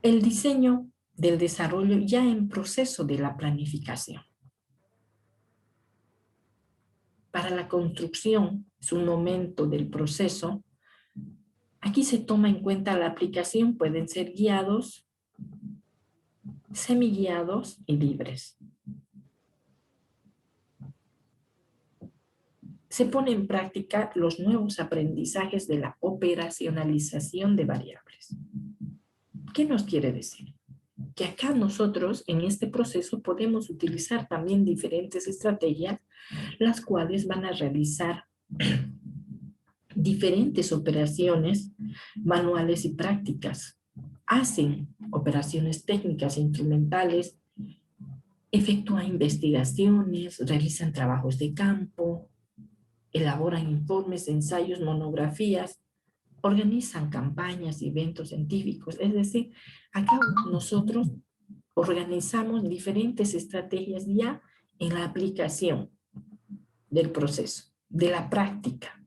El diseño del desarrollo ya en proceso de la planificación. Para la construcción, es un momento del proceso. Aquí se toma en cuenta la aplicación, pueden ser guiados, semiguiados y libres. Se pone en práctica los nuevos aprendizajes de la operacionalización de variables. ¿Qué nos quiere decir? que acá nosotros en este proceso podemos utilizar también diferentes estrategias, las cuales van a realizar diferentes operaciones manuales y prácticas. Hacen operaciones técnicas e instrumentales, efectúan investigaciones, realizan trabajos de campo, elaboran informes, ensayos, monografías, organizan campañas, eventos científicos. Es decir, acá nosotros organizamos diferentes estrategias ya en la aplicación del proceso, de la práctica,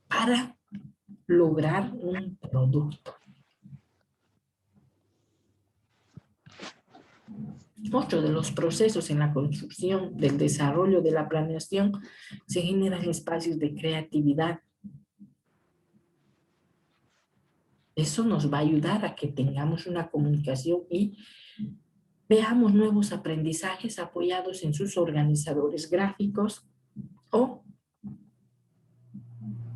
para lograr un producto. Otro de los procesos en la construcción del desarrollo de la planeación se generan espacios de creatividad. Eso nos va a ayudar a que tengamos una comunicación y veamos nuevos aprendizajes apoyados en sus organizadores gráficos o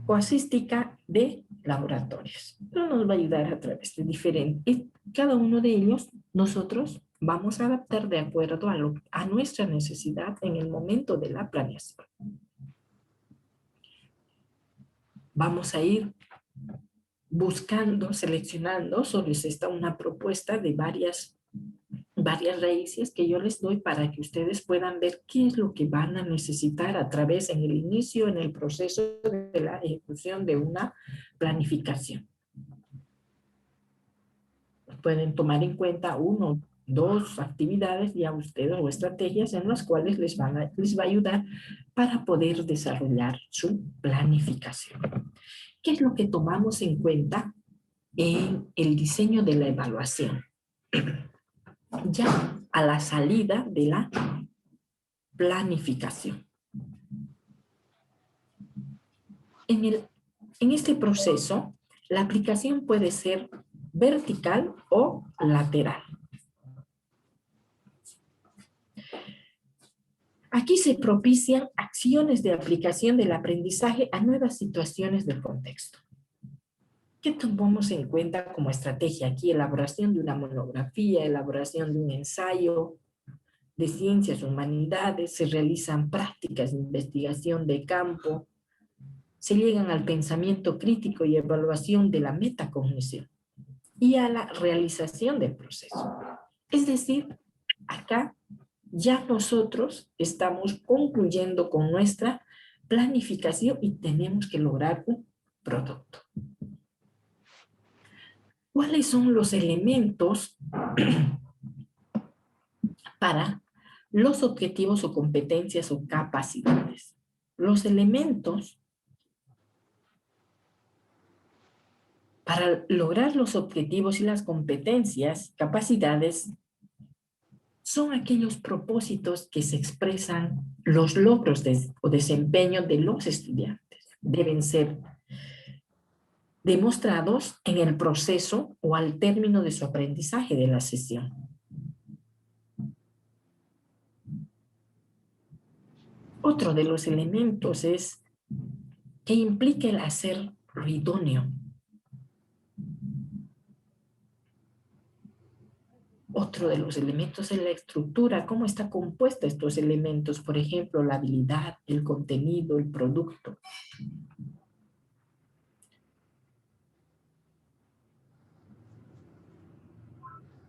asística de laboratorios. Eso nos va a ayudar a través de diferentes. Cada uno de ellos nosotros vamos a adaptar de acuerdo a nuestra necesidad en el momento de la planeación. Vamos a ir buscando, seleccionando, sobre esta una propuesta de varias raíces que yo les doy para que ustedes puedan ver qué es lo que van a necesitar a través en el inicio, en el proceso de la ejecución de una planificación. Pueden tomar en cuenta 1, 2 actividades ya ustedes o estrategias en las cuales les va a ayudar para poder desarrollar su planificación. ¿Qué es lo que tomamos en cuenta en el diseño de la evaluación? Ya a la salida de la planificación. En este proceso, la aplicación puede ser vertical o lateral. Aquí se propician acciones de aplicación del aprendizaje a nuevas situaciones del contexto. ¿Qué tomamos en cuenta como estrategia aquí? Elaboración de una monografía, elaboración de un ensayo de ciencias, humanidades, se realizan prácticas de investigación de campo, se llegan al pensamiento crítico y evaluación de la metacognición y a la realización del proceso. Es decir, acá ya nosotros estamos concluyendo con nuestra planificación y tenemos que lograr un producto. ¿Cuáles son los elementos para los objetivos o competencias o capacidades? Los elementos para lograr los objetivos y las competencias, capacidades, son aquellos propósitos que se expresan, los logros o desempeño de los estudiantes. Deben ser demostrados en el proceso o al término de su aprendizaje de la sesión. Otro de los elementos es que implica el hacer lo idóneo. Otro de los elementos es la estructura, cómo está compuesta estos elementos, por ejemplo, la habilidad, el contenido, el producto.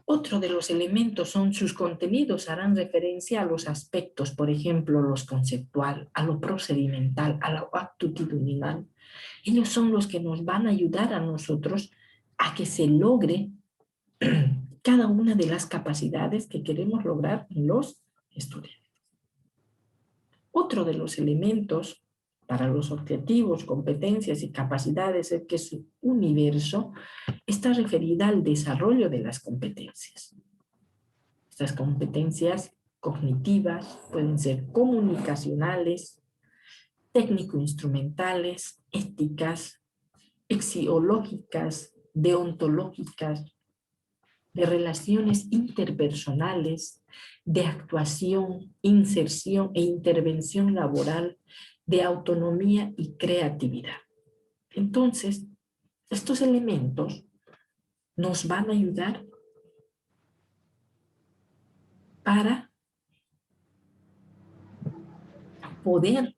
Otro de los elementos son sus contenidos, harán referencia a los aspectos, por ejemplo, los conceptual, a lo procedimental, a lo actitudinal. Ellos son los que nos van a ayudar a nosotros a que se logre cada una de las capacidades que queremos lograr en los estudiantes. Otro de los elementos para los objetivos, competencias y capacidades es que su universo está referida al desarrollo de las competencias. Estas competencias cognitivas pueden ser comunicacionales, técnico-instrumentales, éticas, axiológicas, deontológicas, de relaciones interpersonales, de actuación, inserción e intervención laboral, de autonomía y creatividad. Entonces, estos elementos nos van a ayudar para poder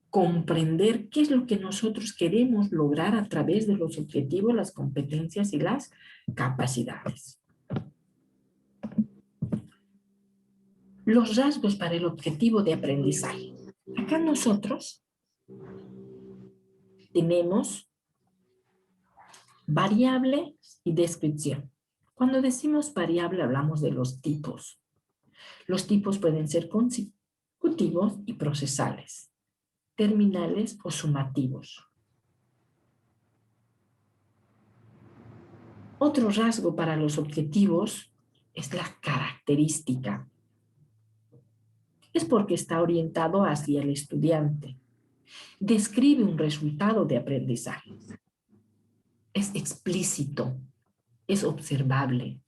comprender qué es lo que nosotros queremos lograr a través de los objetivos, las competencias y las capacidades. Los rasgos para el objetivo de aprendizaje. Acá nosotros tenemos variable y descripción. Cuando decimos variable hablamos de los tipos. Los tipos pueden ser consecutivos y procesales, terminales o sumativos. Otro rasgo para los objetivos es la característica. Es porque está orientado hacia el estudiante. Describe un resultado de aprendizaje. Es explícito, es observable.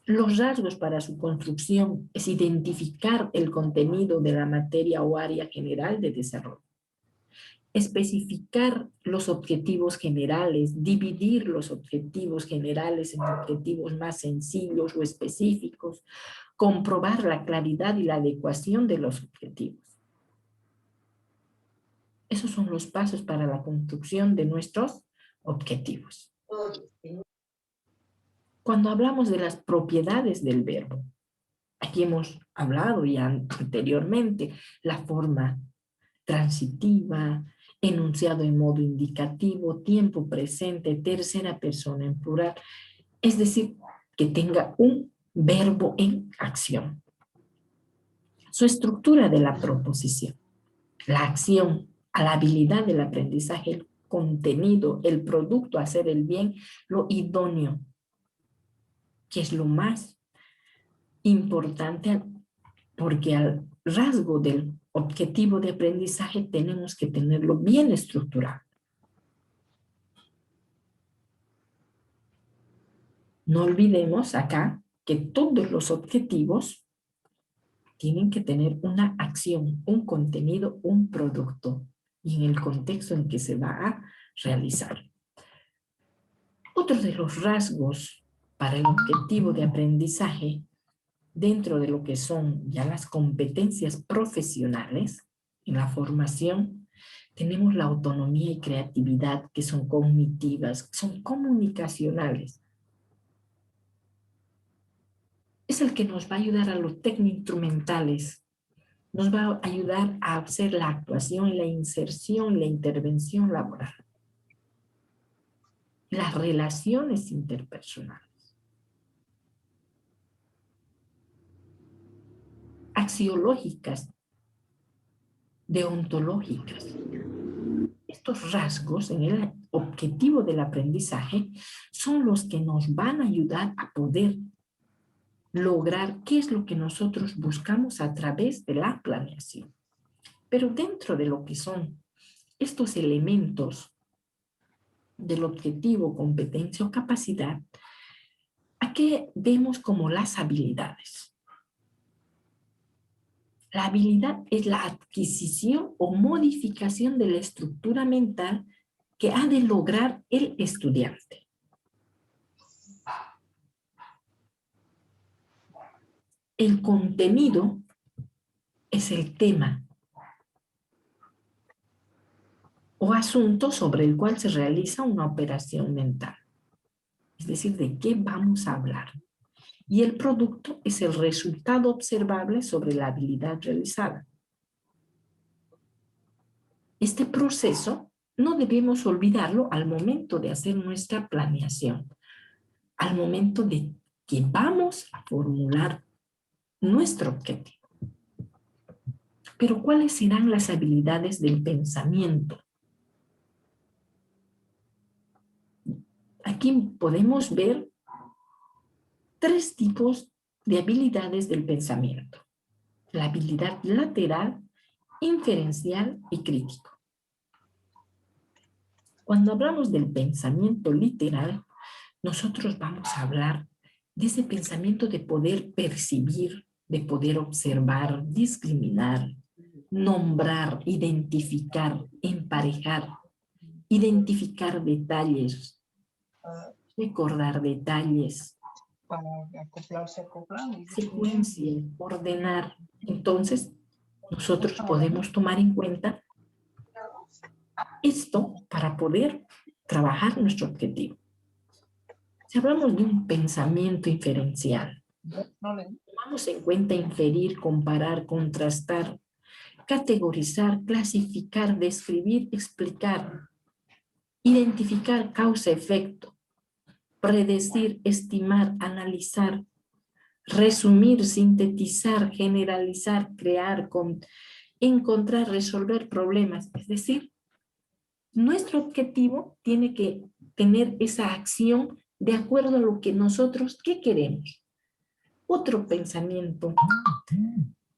Los rasgos para su construcción es identificar el contenido de la materia o área general de desarrollo. Especificar los objetivos generales, dividir los objetivos generales en objetivos más sencillos o específicos, comprobar la claridad y la adecuación de los objetivos. Esos son los pasos para la construcción de nuestros objetivos. Cuando hablamos de las propiedades del verbo, aquí hemos hablado ya anteriormente, la forma transitiva, enunciado en modo indicativo, tiempo presente, tercera persona en plural, es decir, que tenga un verbo en acción. Su estructura de la proposición, la acción, a la habilidad del aprendizaje, el contenido, el producto, hacer el bien, lo idóneo, que es lo más importante, porque al rasgo del objetivo de aprendizaje tenemos que tenerlo bien estructurado. No olvidemos acá que todos los objetivos tienen que tener una acción, un contenido, un producto, y en el contexto en que se va a realizar. Otro de los rasgos para el objetivo de aprendizaje, dentro de lo que son ya las competencias profesionales en la formación, tenemos la autonomía y creatividad, que son cognitivas, son comunicacionales. Es el que nos va a ayudar a los técnico-instrumentales, nos va a ayudar a hacer la actuación, la inserción, la intervención laboral, las relaciones interpersonales, axiológicas, deontológicas. Estos rasgos en el objetivo del aprendizaje son los que nos van a ayudar a poder lograr qué es lo que nosotros buscamos a través de la planeación. Pero dentro de lo que son estos elementos del objetivo, competencia o capacidad, ¿a qué vemos como las habilidades? La habilidad es la adquisición o modificación de la estructura mental que ha de lograr el estudiante. El contenido es el tema o asunto sobre el cual se realiza una operación mental. Es decir, de qué vamos a hablar. Y el producto es el resultado observable sobre la habilidad realizada. Este proceso no debemos olvidarlo al momento de hacer nuestra planeación, al momento de que vamos a formular nuestro objetivo. Pero ¿cuáles serán las habilidades del pensamiento? Aquí podemos ver 3 tipos de habilidades del pensamiento: la habilidad lateral, inferencial y crítico. Cuando hablamos del pensamiento literal, nosotros vamos a hablar de ese pensamiento de poder percibir, de poder observar, discriminar, nombrar, identificar, emparejar identificar detalles, recordar detalles, Para acoplarse, acoplar. secuencia, ordenar. Entonces, nosotros podemos tomar en cuenta esto para poder trabajar nuestro objetivo. Si hablamos de un pensamiento inferencial, tomamos en cuenta inferir, comparar, contrastar, categorizar, clasificar, describir, explicar, identificar causa-efecto, predecir, estimar, analizar, resumir, sintetizar, generalizar, crear, encontrar, resolver problemas. Es decir, nuestro objetivo tiene que tener esa acción de acuerdo a lo que nosotros, ¿qué queremos? Otro pensamiento,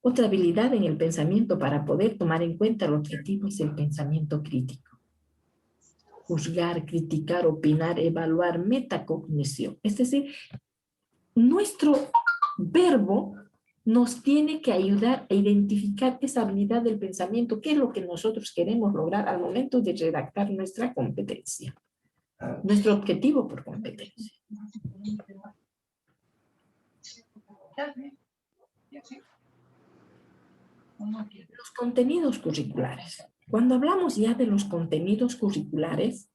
otra habilidad en el pensamiento para poder tomar en cuenta el objetivo es el pensamiento crítico. Juzgar, criticar, opinar, evaluar, metacognición. Es decir, nuestro verbo nos tiene que ayudar a identificar esa habilidad del pensamiento, qué es lo que nosotros queremos lograr al momento de redactar nuestra competencia, nuestro objetivo por competencia. Los contenidos curriculares. Cuando hablamos ya de los contenidos curriculares,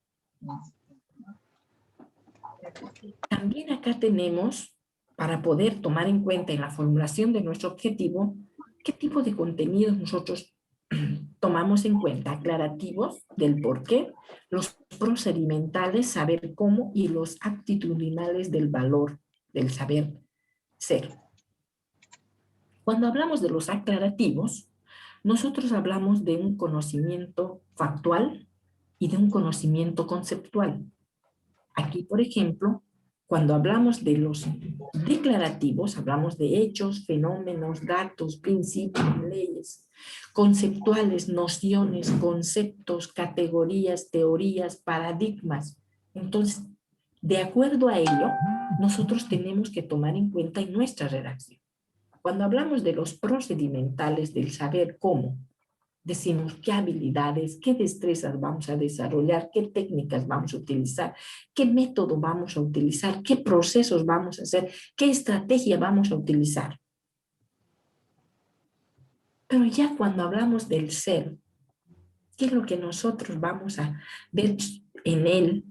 también acá tenemos, para poder tomar en cuenta en la formulación de nuestro objetivo, qué tipo de contenidos nosotros tomamos en cuenta: aclarativos del por qué, los procedimentales, saber cómo, y los actitudinales del valor, del saber ser. Cuando hablamos de los aclarativos, nosotros hablamos de un conocimiento factual y de un conocimiento conceptual. Aquí, por ejemplo, cuando hablamos de los declarativos, hablamos de hechos, fenómenos, datos, principios, leyes. Conceptuales, nociones, conceptos, categorías, teorías, paradigmas. Entonces, de acuerdo a ello, nosotros tenemos que tomar en cuenta en nuestra redacción. Cuando hablamos de los procedimentales, del saber cómo, decimos qué habilidades, qué destrezas vamos a desarrollar, qué técnicas vamos a utilizar, qué método vamos a utilizar, qué procesos vamos a hacer, qué estrategia vamos a utilizar. Pero ya cuando hablamos del ser, ¿qué es lo que nosotros vamos a ver en el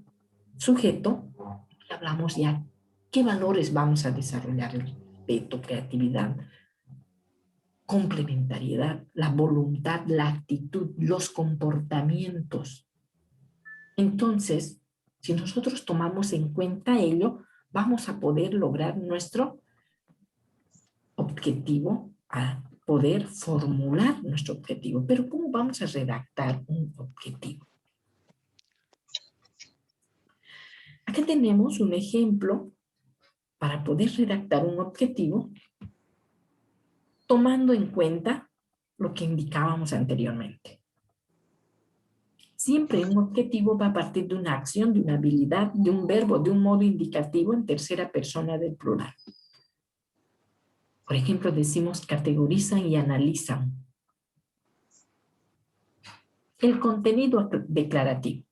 sujeto? Hablamos ya qué valores vamos a desarrollar: el respeto, creatividad, complementariedad, la voluntad, la actitud, los comportamientos. Entonces, si nosotros tomamos en cuenta ello, vamos a poder lograr nuestro objetivo, a poder formular nuestro objetivo. Pero ¿cómo vamos a redactar un objetivo? Aquí tenemos un ejemplo para poder redactar un objetivo tomando en cuenta lo que indicábamos anteriormente. Siempre un objetivo va a partir de una acción, de una habilidad, de un verbo, de un modo indicativo en tercera persona del plural. Por ejemplo, decimos categorizan y analizan. El contenido declarativo.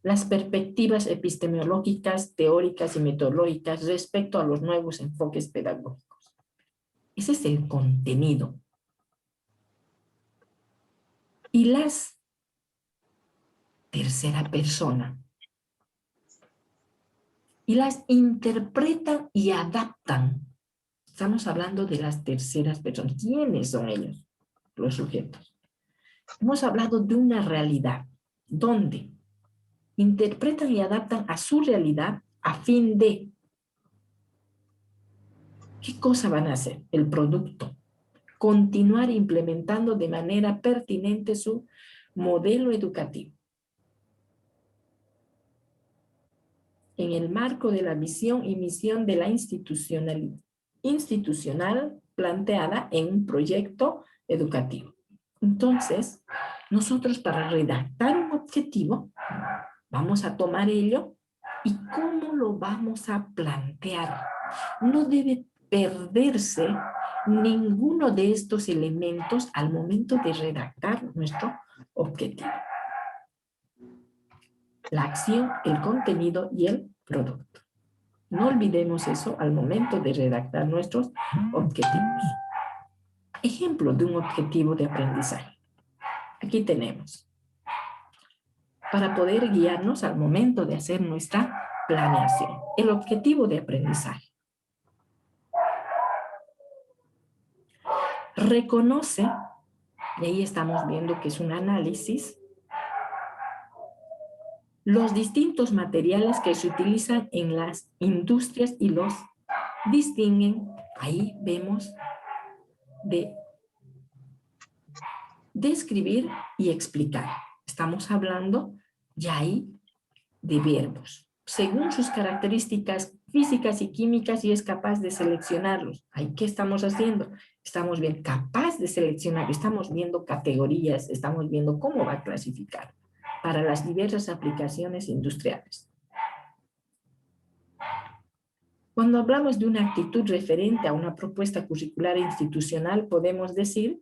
Las perspectivas epistemológicas, teóricas y metodológicas respecto a los nuevos enfoques pedagógicos. Ese es el contenido. Y las tercera persona. Y las interpretan y adaptan. Estamos hablando de las terceras personas. ¿Quiénes son ellos? Los sujetos. Hemos hablado de una realidad, donde interpretan y adaptan a su realidad a fin de... ¿Qué cosa van a hacer? El producto. Continuar implementando de manera pertinente su modelo educativo. En el marco de la visión y misión de la institucional planteada en un proyecto educativo. Entonces, nosotros para redactar un objetivo, vamos a tomar ello y cómo lo vamos a plantear. No debe perderse ninguno de estos elementos al momento de redactar nuestro objetivo. la acción, el contenido y el producto. No olvidemos eso al momento de redactar nuestros objetivos. Ejemplo de un objetivo de aprendizaje. Aquí tenemos. Para poder guiarnos al momento de hacer nuestra planeación. El objetivo de aprendizaje. Reconoce, y ahí estamos viendo que es un análisis, los distintos materiales que se utilizan en las industrias y los distinguen. Ahí vemos de describir y explicar. Estamos hablando ya ahí de verbos. Según sus características físicas y químicas y es capaz de seleccionarlos. Ahí, ¿qué estamos haciendo? Estamos bien capaz de seleccionar, estamos viendo categorías, estamos viendo cómo va a clasificar para las diversas aplicaciones industriales. Cuando hablamos de una actitud referente a una propuesta curricular institucional, podemos decir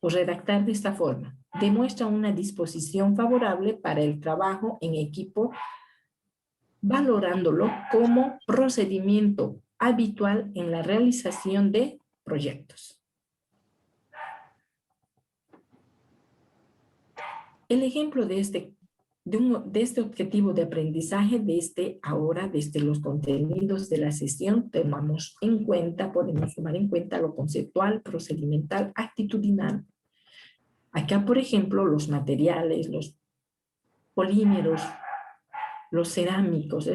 o redactar de esta forma. Demuestra una disposición favorable para el trabajo en equipo, valorándolo como procedimiento habitual en la realización de proyectos. El ejemplo de este objetivo de aprendizaje, desde los contenidos de la sesión, podemos tomar en cuenta lo conceptual, procedimental, actitudinal. Acá, por ejemplo, los materiales, los polímeros, los cerámicos,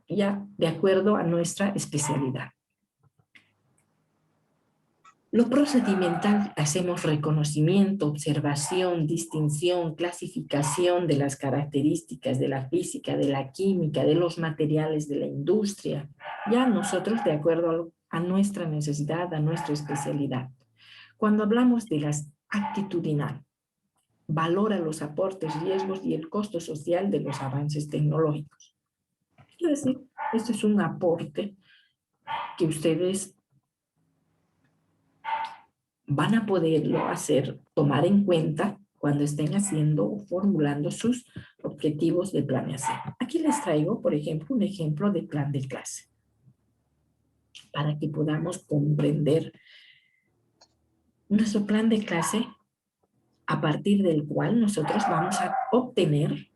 ya de acuerdo a nuestra especialidad. Lo procedimental, hacemos reconocimiento, observación, distinción, clasificación de las características de la física, de la química, de los materiales de la industria. Ya nosotros de acuerdo a nuestra necesidad, a nuestra especialidad. Cuando hablamos de las actitudinal, valora los aportes, riesgos y el costo social de los avances tecnológicos. Quiero decir, esto es un aporte que ustedes van a poderlo hacer, tomar en cuenta cuando estén haciendo o formulando sus objetivos de planeación. Aquí les traigo, por ejemplo, un ejemplo de plan de clase para que podamos comprender nuestro plan de clase a partir del cual nosotros vamos a obtener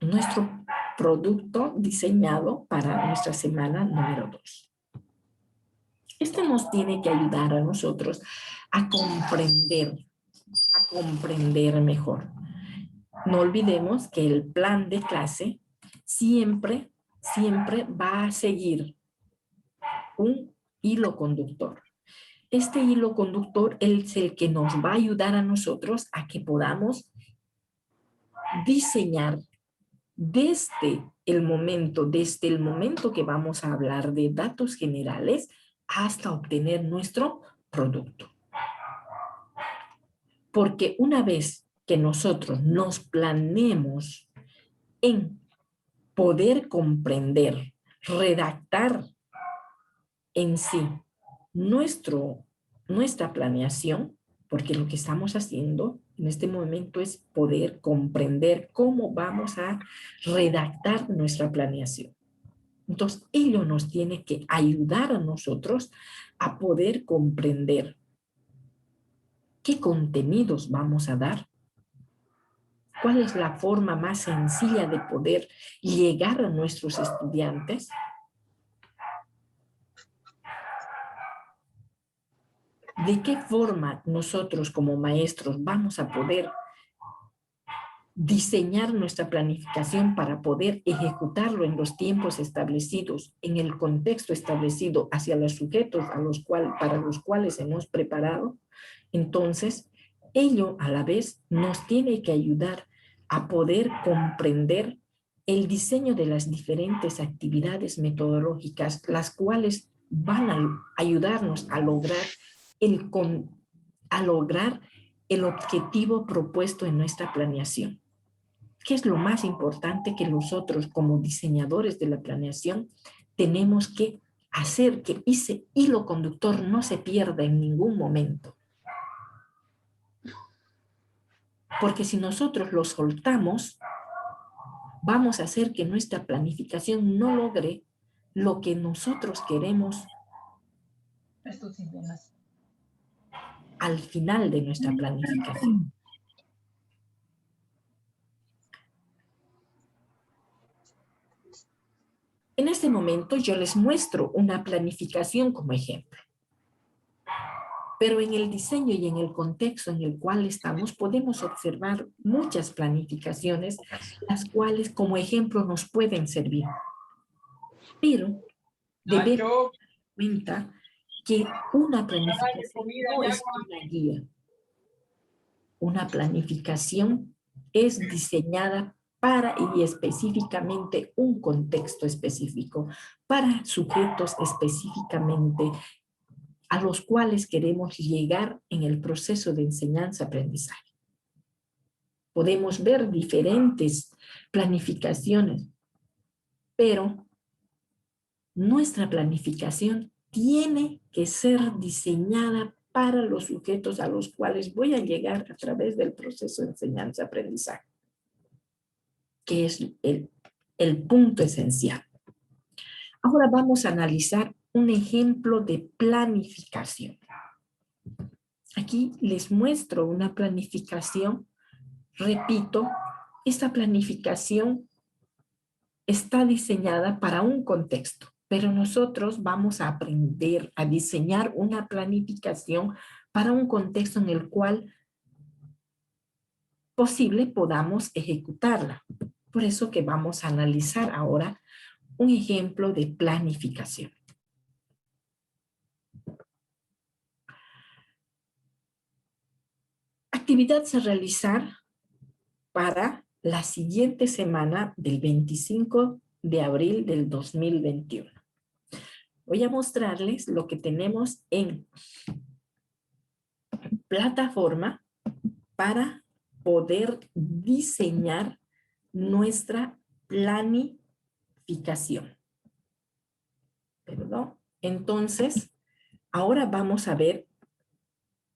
nuestro producto diseñado para nuestra semana número 2. Esto nos tiene que ayudar a nosotros a comprender mejor. No olvidemos que el plan de clase siempre va a seguir un hilo conductor. Este hilo conductor es el que nos va a ayudar a nosotros a que podamos diseñar desde el momento que vamos a hablar de datos generales hasta obtener nuestro producto. Porque una vez que nosotros nos planeemos en poder comprender, redactar en sí nuestra planeación, porque lo que estamos haciendo en este momento es poder comprender cómo vamos a redactar nuestra planeación. Entonces, ello nos tiene que ayudar a nosotros a poder comprender qué contenidos vamos a dar, cuál es la forma más sencilla de poder llegar a nuestros estudiantes. ¿De qué forma nosotros como maestros vamos a poder diseñar nuestra planificación para poder ejecutarlo en los tiempos establecidos, en el contexto establecido hacia los sujetos para los cuales hemos preparado? Entonces, ello a la vez nos tiene que ayudar a poder comprender el diseño de las diferentes actividades metodológicas, las cuales van a ayudarnos a lograr el objetivo propuesto en nuestra planeación. ¿Qué es lo más importante que nosotros como diseñadores de la planeación tenemos que hacer que ese hilo conductor no se pierda en ningún momento? Porque si nosotros lo soltamos, vamos a hacer que nuestra planificación no logre lo que nosotros queremos al final de nuestra planificación. En este momento yo les muestro una planificación como ejemplo. Pero en el diseño y en el contexto en el cual estamos podemos observar muchas planificaciones, las cuales como ejemplo nos pueden servir. Pero debemos dar cuenta que una planificación no es una guía. Una planificación es diseñada para y específicamente un contexto específico, para sujetos específicamente a los cuales queremos llegar en el proceso de enseñanza-aprendizaje. Podemos ver diferentes planificaciones, pero nuestra planificación tiene que ser diseñada para los sujetos a los cuales voy a llegar a través del proceso de enseñanza-aprendizaje, que es el punto esencial. Ahora vamos a analizar un ejemplo de planificación. Aquí les muestro una planificación. Repito, esta planificación está diseñada para un contexto, pero nosotros vamos a aprender a diseñar una planificación para un contexto en el cual posible podamos ejecutarla. Por eso que vamos a analizar ahora un ejemplo de planificación. Actividad a realizar para la siguiente semana del 25 de abril del 2021. Voy a mostrarles lo que tenemos en plataforma para poder diseñar nuestra planificación. ¿Perdón? Entonces, ahora vamos a ver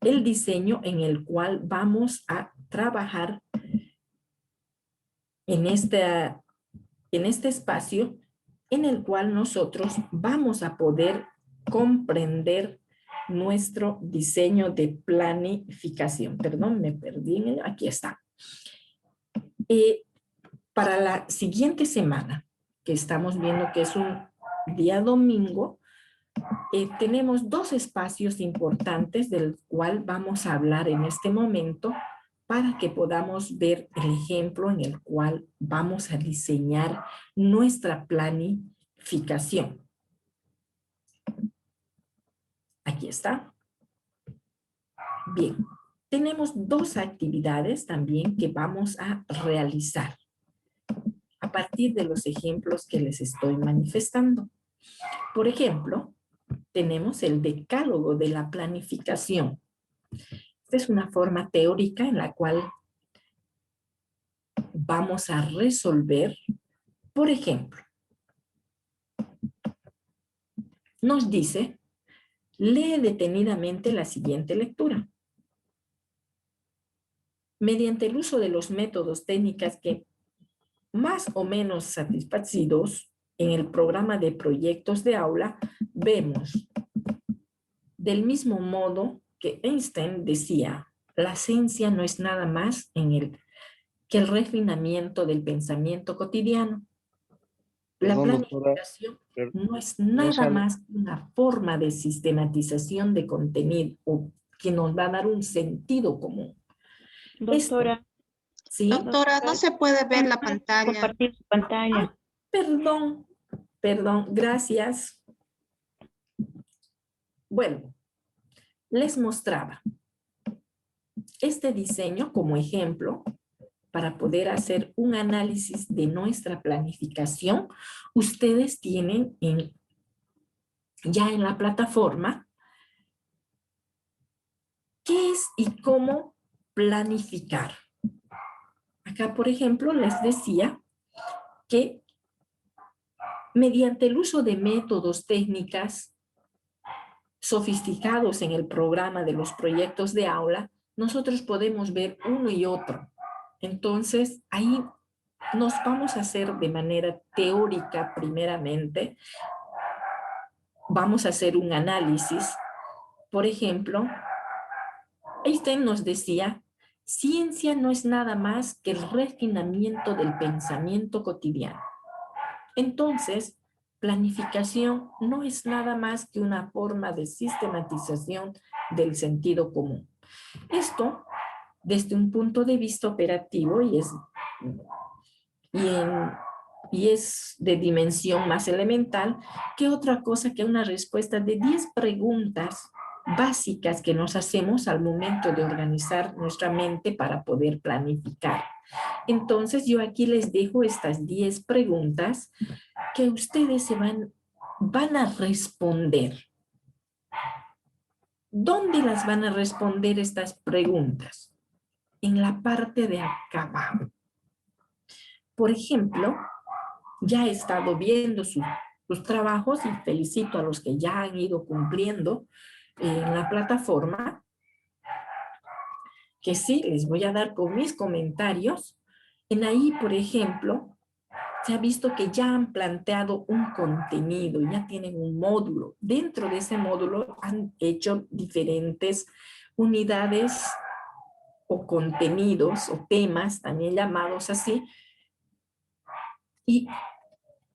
el diseño en el cual vamos a trabajar en este espacio en el cual nosotros vamos a poder comprender nuestro diseño de planificación. Perdón, me perdí. Aquí está. Para la siguiente semana, que estamos viendo que es un día domingo, tenemos dos espacios importantes del cual vamos a hablar en este momento para que podamos ver el ejemplo en el cual vamos a diseñar nuestra planificación. Aquí está. Bien, tenemos dos actividades también que vamos a realizar a partir de los ejemplos que les estoy manifestando. Por ejemplo, tenemos el decálogo de la planificación. Esta es una forma teórica en la cual vamos a resolver, por ejemplo, nos dice, lee detenidamente la siguiente lectura. Mediante el uso de los métodos técnicas que más o menos satisfacidos en el programa de proyectos de aula, vemos del mismo modo que Einstein decía, la ciencia no es nada más que el refinamiento del pensamiento cotidiano. La planificación no es nada más que una forma de sistematización de contenido que nos va a dar un sentido común. Doctora. ¿Sí? Doctora, no se puede ver la pantalla. Compartir su pantalla. Perdón, gracias. Bueno, les mostraba este diseño como ejemplo para poder hacer un análisis de nuestra planificación. Ustedes tienen ya en la plataforma qué es y cómo planificar. Acá, por ejemplo, les decía que mediante el uso de métodos técnicas sofisticados en el programa de los proyectos de aula, nosotros podemos ver uno y otro. Entonces, ahí nos vamos a hacer de manera teórica primeramente. Vamos a hacer un análisis. Por ejemplo, Einstein nos decía, ciencia no es nada más que el refinamiento del pensamiento cotidiano. Entonces, planificación no es nada más que una forma de sistematización del sentido común. Esto, desde un punto de vista operativo, y es de dimensión más elemental, que otra cosa que una respuesta de 10 preguntas básicas que nos hacemos al momento de organizar nuestra mente para poder planificar. Entonces, yo aquí les dejo estas 10 preguntas que ustedes se van a responder. ¿Dónde las van a responder estas preguntas? En la parte de acá abajo. Por ejemplo, ya he estado viendo sus trabajos y felicito a los que ya han ido cumpliendo en la plataforma, que sí, les voy a dar con mis comentarios. En ahí, por ejemplo, se ha visto que ya han planteado un contenido, ya tienen un módulo. Dentro de ese módulo han hecho diferentes unidades o contenidos o temas, también llamados así. Y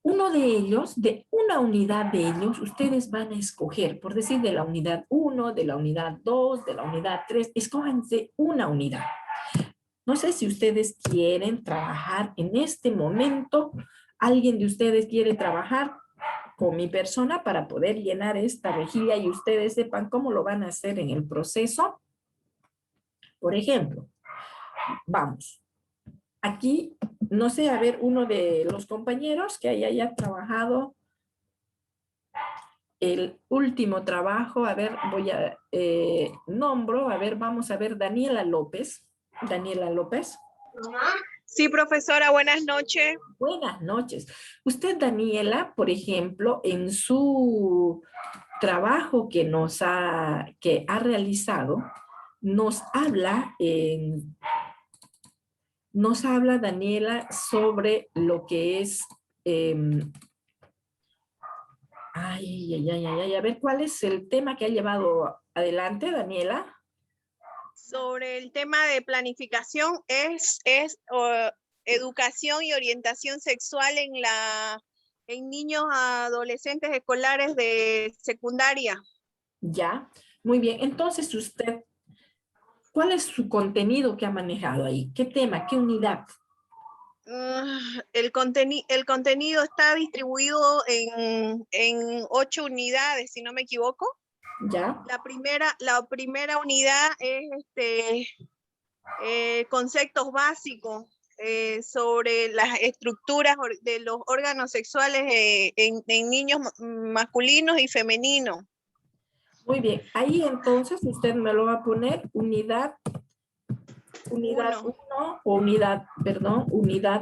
uno de ellos, de una unidad de ellos, ustedes van a escoger, por decir de la unidad 1, de la unidad 2, de la unidad 3, escójanse una unidad. No sé si ustedes quieren trabajar en este momento. ¿Alguien de ustedes quiere trabajar con mi persona para poder llenar esta rejilla y ustedes sepan cómo lo van a hacer en el proceso? Por ejemplo, vamos. Aquí, no sé, a ver, uno de los compañeros que haya trabajado el último trabajo, a ver, voy a nombro, a ver, vamos a ver, Daniela López. Daniela López. Sí, profesora, buenas noches. Buenas noches. Usted, Daniela, por ejemplo, en su trabajo que ha realizado, nos habla, Daniela, sobre lo que es, a ver, ¿cuál es el tema que ha llevado adelante, Daniela? Sobre el tema de planificación es educación y orientación sexual en niños adolescentes escolares de secundaria. Ya, muy bien. Entonces usted, ¿cuál es su contenido que ha manejado ahí? ¿Qué tema? ¿Qué unidad? El contenido está distribuido en 8 unidades, si no me equivoco. Ya. La primera unidad es conceptos básicos sobre las estructuras de los órganos sexuales en niños masculinos y femeninos. Muy bien, ahí entonces usted me lo va a poner unidad 1 o unidad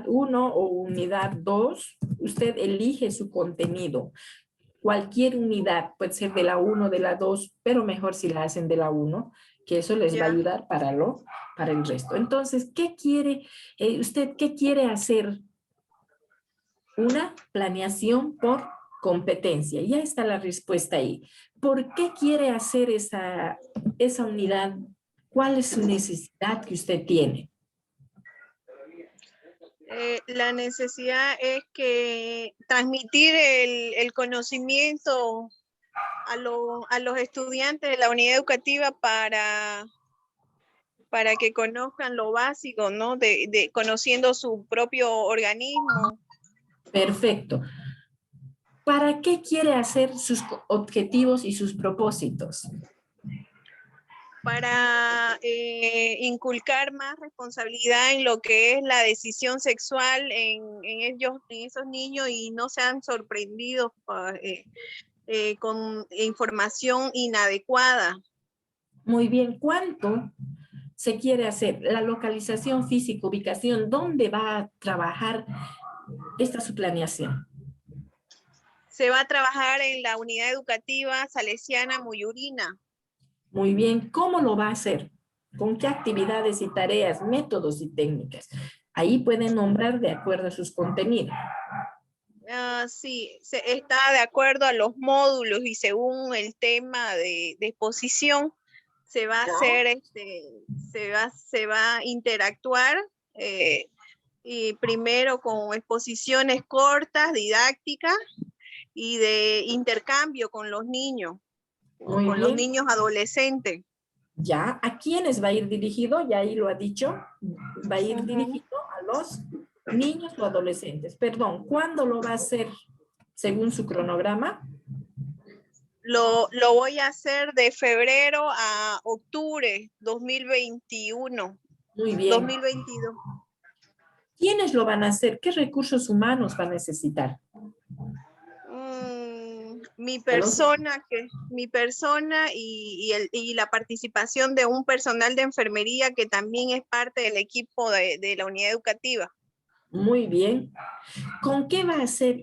1 o unidad 2. Usted elige su contenido. Cualquier unidad, puede ser de la 1, de la 2, pero mejor si la hacen de la 1, que eso les va a ayudar para el resto. Entonces, ¿qué quiere usted? ¿Qué quiere hacer? Una planeación por competencia. Ya está la respuesta ahí. ¿Por qué quiere hacer esa unidad? ¿Cuál es su necesidad que usted tiene? La necesidad es que transmitir el conocimiento a los estudiantes de la unidad educativa para que conozcan lo básico, ¿no? De conociendo su propio organismo. Perfecto. ¿Para qué quiere hacer sus objetivos y sus propósitos? Para inculcar más responsabilidad en lo que es la decisión sexual en esos niños y no sean sorprendidos con información inadecuada. Muy bien, ¿cuánto se quiere hacer? La localización física, ubicación, ¿dónde va a trabajar su planeación? Se va a trabajar en la unidad educativa salesiana Muyurina. Muy bien, ¿cómo lo va a hacer? ¿Con qué actividades y tareas, métodos y técnicas? Ahí pueden nombrar de acuerdo a sus contenidos. Sí, está de acuerdo a los módulos y según el tema de exposición se va a hacer, se va a interactuar y primero con exposiciones cortas, didácticas y de intercambio con los niños, Muy con bien. los niños adolescentes. Ya, ¿a quiénes va a ir dirigido? Ya ahí lo ha dicho. Va a ir dirigido a los niños o adolescentes. Perdón, ¿cuándo lo va a hacer según su cronograma? Lo voy a hacer de febrero a octubre 2021. Muy bien. 2022. ¿Quiénes lo van a hacer? ¿Qué recursos humanos va a necesitar? Mi persona y la participación de un personal de enfermería que también es parte del equipo de la unidad educativa. Muy bien. ¿Con qué va a hacer?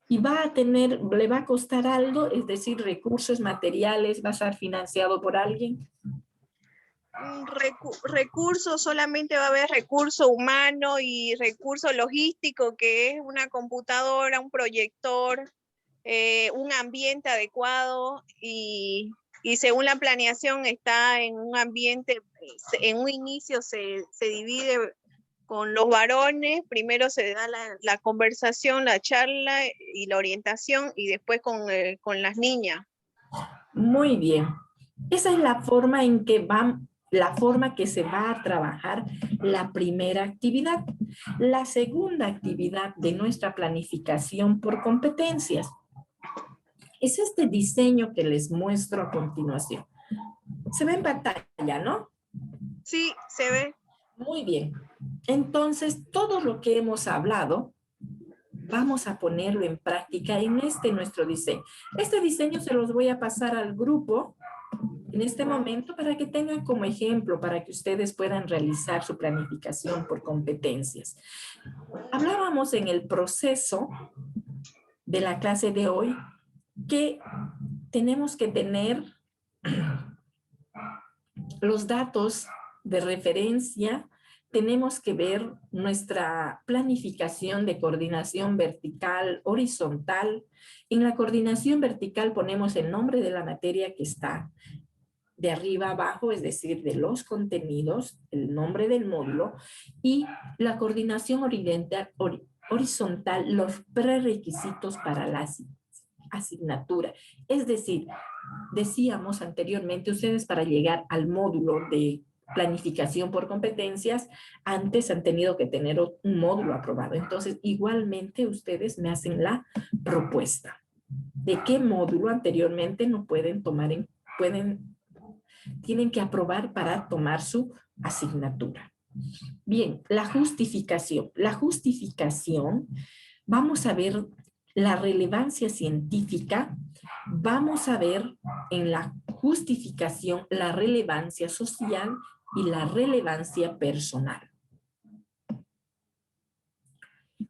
Y va a tener, le va a costar algo, es decir, recursos materiales, va a ser financiado por alguien. Recursos, solamente va a haber recurso humano y recurso logístico, que es una computadora, un proyector, un ambiente adecuado y según la planeación está en un ambiente, en un inicio se divide con los varones, primero se da la conversación, la charla y la orientación y después con las niñas. Muy bien. Esa es la forma en que la forma que se va a trabajar la primera actividad. La segunda actividad de nuestra planificación por competencias es este diseño que les muestro a continuación. Se ve en pantalla, ¿no? Sí, se ve. Muy bien. Entonces, todo lo que hemos hablado, vamos a ponerlo en práctica en nuestro diseño. Este diseño se los voy a pasar al grupo en este momento para que tengan como ejemplo, para que ustedes puedan realizar su planificación por competencias. Hablábamos en el proceso de la clase de hoy que tenemos que tener los datos de referencia, tenemos que ver nuestra planificación de coordinación vertical, horizontal. En la coordinación vertical ponemos el nombre de la materia que está de arriba abajo, es decir, de los contenidos, el nombre del módulo, y la coordinación horizontal, los prerequisitos para la asignatura. Es decir, decíamos anteriormente, ustedes para llegar al módulo de planificación por competencias, antes han tenido que tener un módulo aprobado. Entonces, igualmente ustedes me hacen la propuesta de qué módulo anteriormente no pueden tomar tienen que aprobar para tomar su asignatura. Bien, la justificación. La justificación, vamos a ver la relevancia científica, vamos a ver en la justificación la relevancia social y la relevancia personal.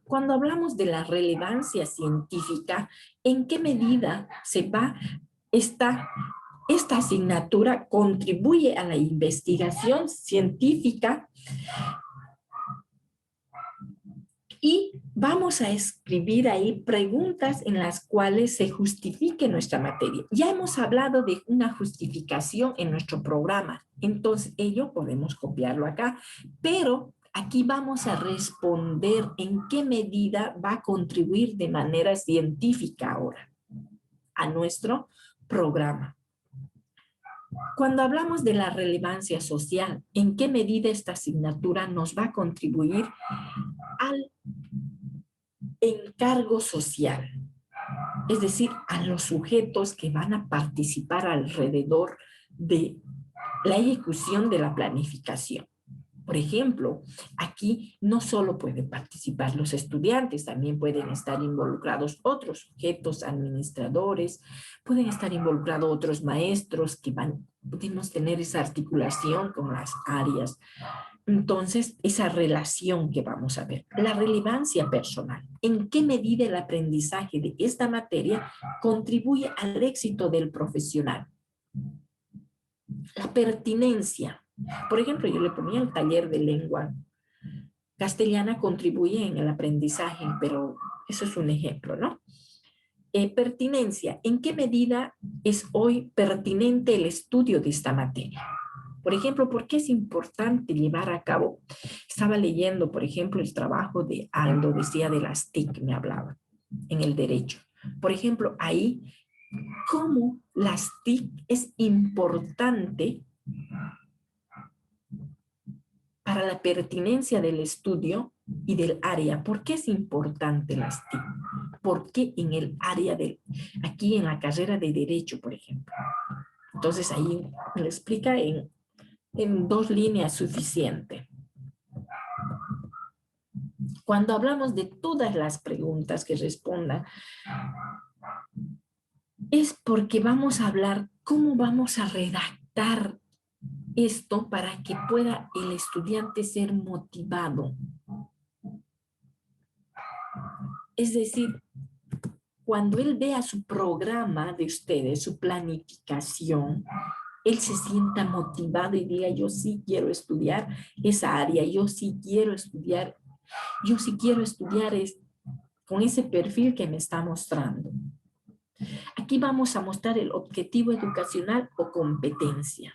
Cuando hablamos de la relevancia científica, ¿en qué medida esta asignatura contribuye a la investigación científica? Y vamos a escribir ahí preguntas en las cuales se justifique nuestra materia. Ya hemos hablado de una justificación en nuestro programa, entonces ello podemos copiarlo acá, pero aquí vamos a responder en qué medida va a contribuir de manera científica ahora a nuestro programa. Cuando hablamos de la relevancia social, ¿en qué medida esta asignatura nos va a contribuir al encargo social? Es decir, a los sujetos que van a participar alrededor de la ejecución de la planificación. Por ejemplo, aquí no solo pueden participar los estudiantes, también pueden estar involucrados otros sujetos, administradores, pueden estar involucrados otros maestros que podemos tener esa articulación con las áreas. Entonces, esa relación que vamos a ver, la relevancia personal, ¿en qué medida el aprendizaje de esta materia contribuye al éxito del profesional? La pertinencia. Por ejemplo, yo le ponía el taller de lengua castellana contribuye en el aprendizaje, pero eso es un ejemplo, ¿no? Pertinencia. ¿En qué medida es hoy pertinente el estudio de esta materia? Por ejemplo, ¿por qué es importante llevar a cabo? Estaba leyendo, por ejemplo, el trabajo de Aldo, decía de las TIC, me hablaba, en el derecho. Por ejemplo, ahí, cómo las TIC es importante para la pertinencia del estudio y del área. ¿Por qué es importante las TIC? ¿Por qué en el área de, aquí en la carrera de Derecho, por ejemplo? Entonces ahí me lo explica en 2 líneas suficiente. Cuando hablamos de todas las preguntas que respondan, es porque vamos a hablar cómo vamos a redactar esto para que pueda el estudiante ser motivado. Es decir, cuando él vea su programa de ustedes, su planificación, él se sienta motivado y diga, yo sí quiero estudiar esa área, yo sí quiero estudiar con ese perfil que me está mostrando. Aquí vamos a mostrar el objetivo educacional o competencia.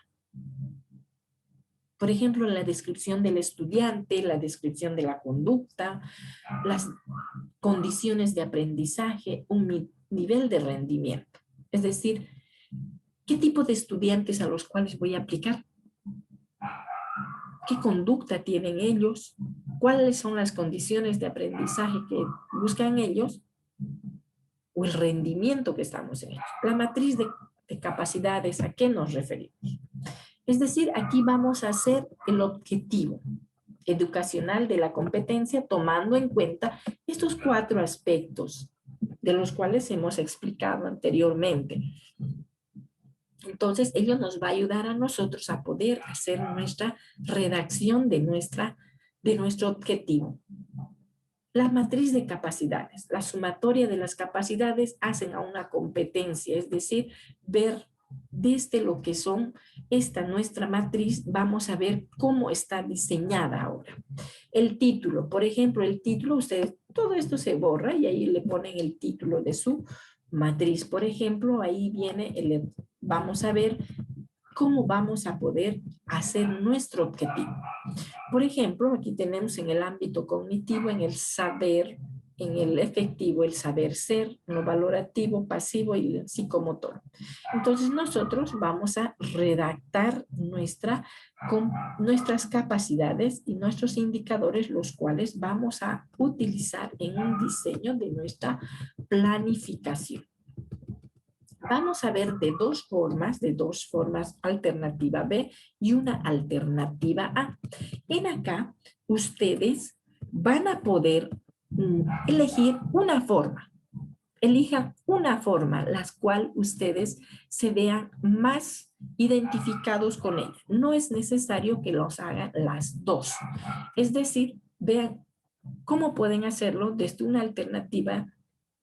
Por ejemplo, la descripción del estudiante, la descripción de la conducta, las condiciones de aprendizaje, un nivel de rendimiento. Es decir, ¿qué tipo de estudiantes a los cuales voy a aplicar? ¿Qué conducta tienen ellos? ¿Cuáles son las condiciones de aprendizaje que buscan ellos? O el rendimiento que estamos en ellos. La matriz de capacidades, ¿a qué nos referimos? Es decir, aquí vamos a hacer el objetivo educacional de la competencia tomando en cuenta estos 4 aspectos de los cuales hemos explicado anteriormente. Entonces, ello nos va a ayudar a nosotros a poder hacer nuestra redacción de nuestro objetivo. La matriz de capacidades, la sumatoria de las capacidades hacen a una competencia, es decir, ver desde lo que son nuestra matriz, vamos a ver cómo está diseñada ahora. El título, por ejemplo, el título, ustedes, todo esto se borra y ahí le ponen el título de su matriz. Por ejemplo, ahí viene, vamos a ver cómo vamos a poder hacer nuestro objetivo. Por ejemplo, aquí tenemos en el ámbito cognitivo, en el saber, en el efectivo, el saber ser, en lo valorativo, pasivo y el psicomotor. Entonces nosotros vamos a redactar nuestras capacidades y nuestros indicadores, los cuales vamos a utilizar en un diseño de nuestra planificación. Vamos a ver de dos formas, alternativa B y una alternativa A. En acá, ustedes van a poder elegir una forma. Elijan una forma, la cual ustedes se vean más identificados con ella. No es necesario que los hagan las dos. Es decir, vean cómo pueden hacerlo desde una alternativa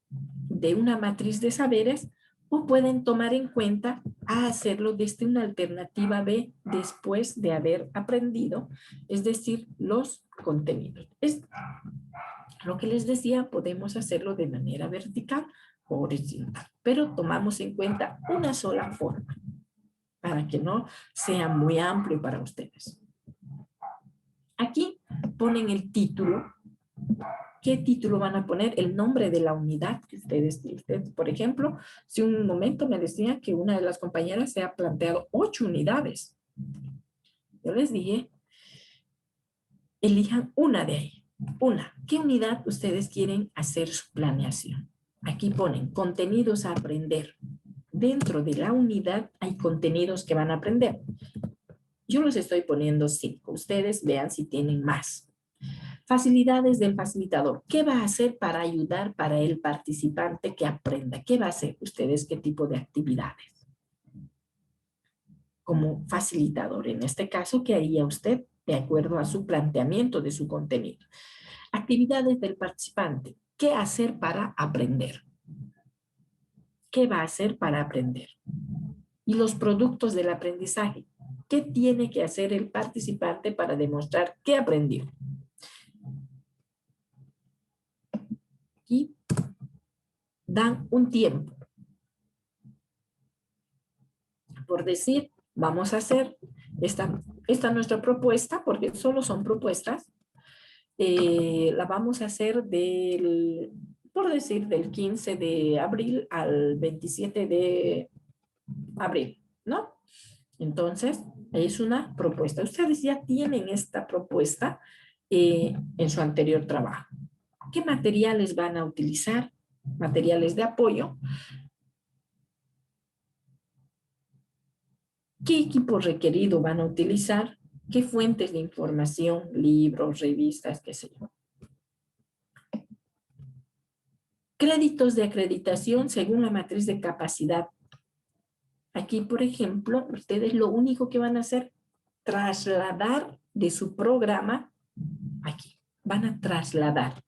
de una matriz de saberes o pueden tomar en cuenta a hacerlo desde una alternativa B después de haber aprendido, es decir, los contenidos. Es lo que les decía, podemos hacerlo de manera vertical o horizontal, pero tomamos en cuenta una sola forma para que no sea muy amplio para ustedes. Aquí ponen el título. ¿Qué título van a poner? El nombre de la unidad que ustedes, por ejemplo, si un momento me decía que una de las compañeras se ha planteado 8 unidades. Yo les dije, elijan una de ahí. Una. ¿Qué unidad ustedes quieren hacer su planeación? Aquí ponen contenidos a aprender. Dentro de la unidad hay contenidos que van a aprender. Yo los estoy poniendo 5. Ustedes vean si tienen más. Facilidades del facilitador. ¿Qué va a hacer para ayudar para el participante que aprenda? ¿Qué va a hacer ustedes? ¿Qué tipo de actividades? Como facilitador, en este caso, ¿qué haría usted de acuerdo a su planteamiento de su contenido? Actividades del participante. ¿Qué hacer para aprender? ¿Qué va a hacer para aprender? Y los productos del aprendizaje. ¿Qué tiene que hacer el participante para demostrar qué aprendió? dan un tiempo. Por decir, vamos a hacer esta nuestra propuesta, porque solo son propuestas, la vamos a hacer por decir, del 15 de abril al 27 de abril, ¿no? Entonces, es una propuesta. Ustedes ya tienen esta propuesta en su anterior trabajo. ¿Qué materiales van a utilizar? Materiales de apoyo. ¿Qué equipo requerido van a utilizar? ¿Qué fuentes de información? Libros, revistas, qué sé yo. Créditos de acreditación según la matriz de capacidad. Aquí, por ejemplo, ustedes lo único que van a hacer, trasladar de su programa aquí. Van a trasladar.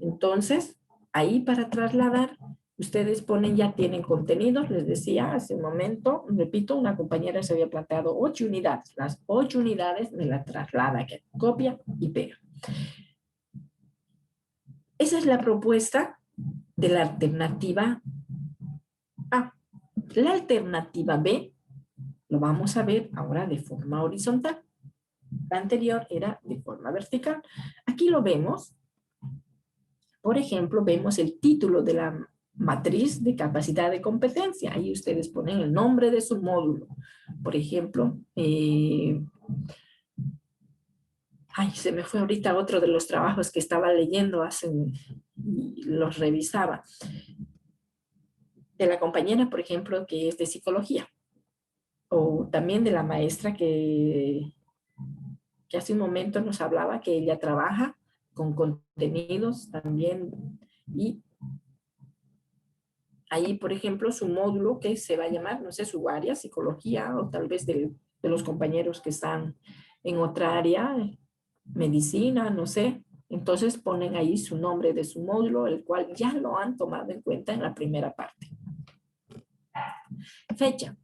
Entonces, ahí para trasladar, ustedes ponen, ya tienen contenidos. Les decía hace un momento, repito, una compañera se había planteado 8 unidades. Las 8 unidades me la traslada, que copia y pega. Esa es la propuesta de la alternativa A. La alternativa B lo vamos a ver ahora de forma horizontal. La anterior era de forma vertical. Aquí lo vemos. Por ejemplo, vemos el título de la matriz de capacidad de competencia. Ahí ustedes ponen el nombre de su módulo. Por ejemplo, se me fue ahorita otro de los trabajos que estaba leyendo y los revisaba. De la compañera, por ejemplo, que es de psicología. O también de la maestra que hace un momento nos hablaba que ella trabaja con contenidos también. Y ahí, por ejemplo, su módulo que se va a llamar, no sé, su área, psicología, o tal vez de los compañeros que están en otra área, medicina, no sé. Entonces ponen ahí su nombre de su módulo, el cual ya lo han tomado en cuenta en la primera parte. Fecha.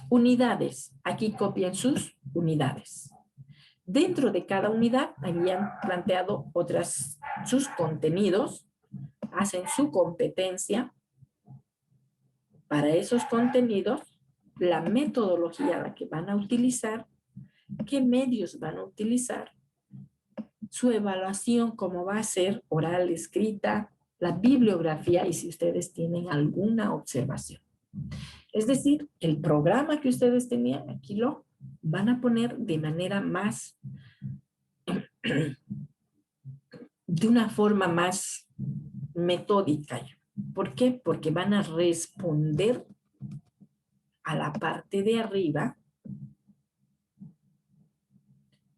Unidades. Aquí copian sus unidades. Dentro de cada unidad habían planteado sus contenidos, hacen su competencia. Para esos contenidos, la metodología a la que van a utilizar, qué medios van a utilizar, su evaluación, cómo va a ser oral, escrita, la bibliografía y si ustedes tienen alguna observación. Es decir, el programa que ustedes tenían, aquí lo van a poner de manera más, de una forma más metódica. ¿Por qué? Porque van a responder a la parte de arriba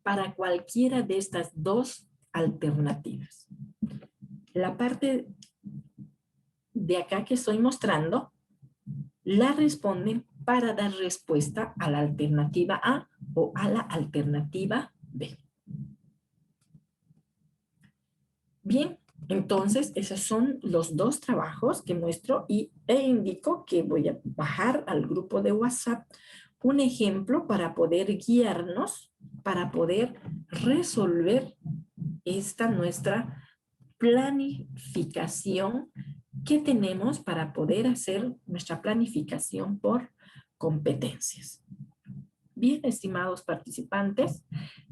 para cualquiera de estas dos alternativas. La parte de acá que estoy mostrando, la responden para dar respuesta a la alternativa A o a la alternativa B. Bien, entonces esos son los dos trabajos que muestro e indico que voy a bajar al grupo de WhatsApp un ejemplo para poder guiarnos, para poder resolver esta nuestra planificación que tenemos para poder hacer nuestra planificación por competencias. Bien, estimados participantes,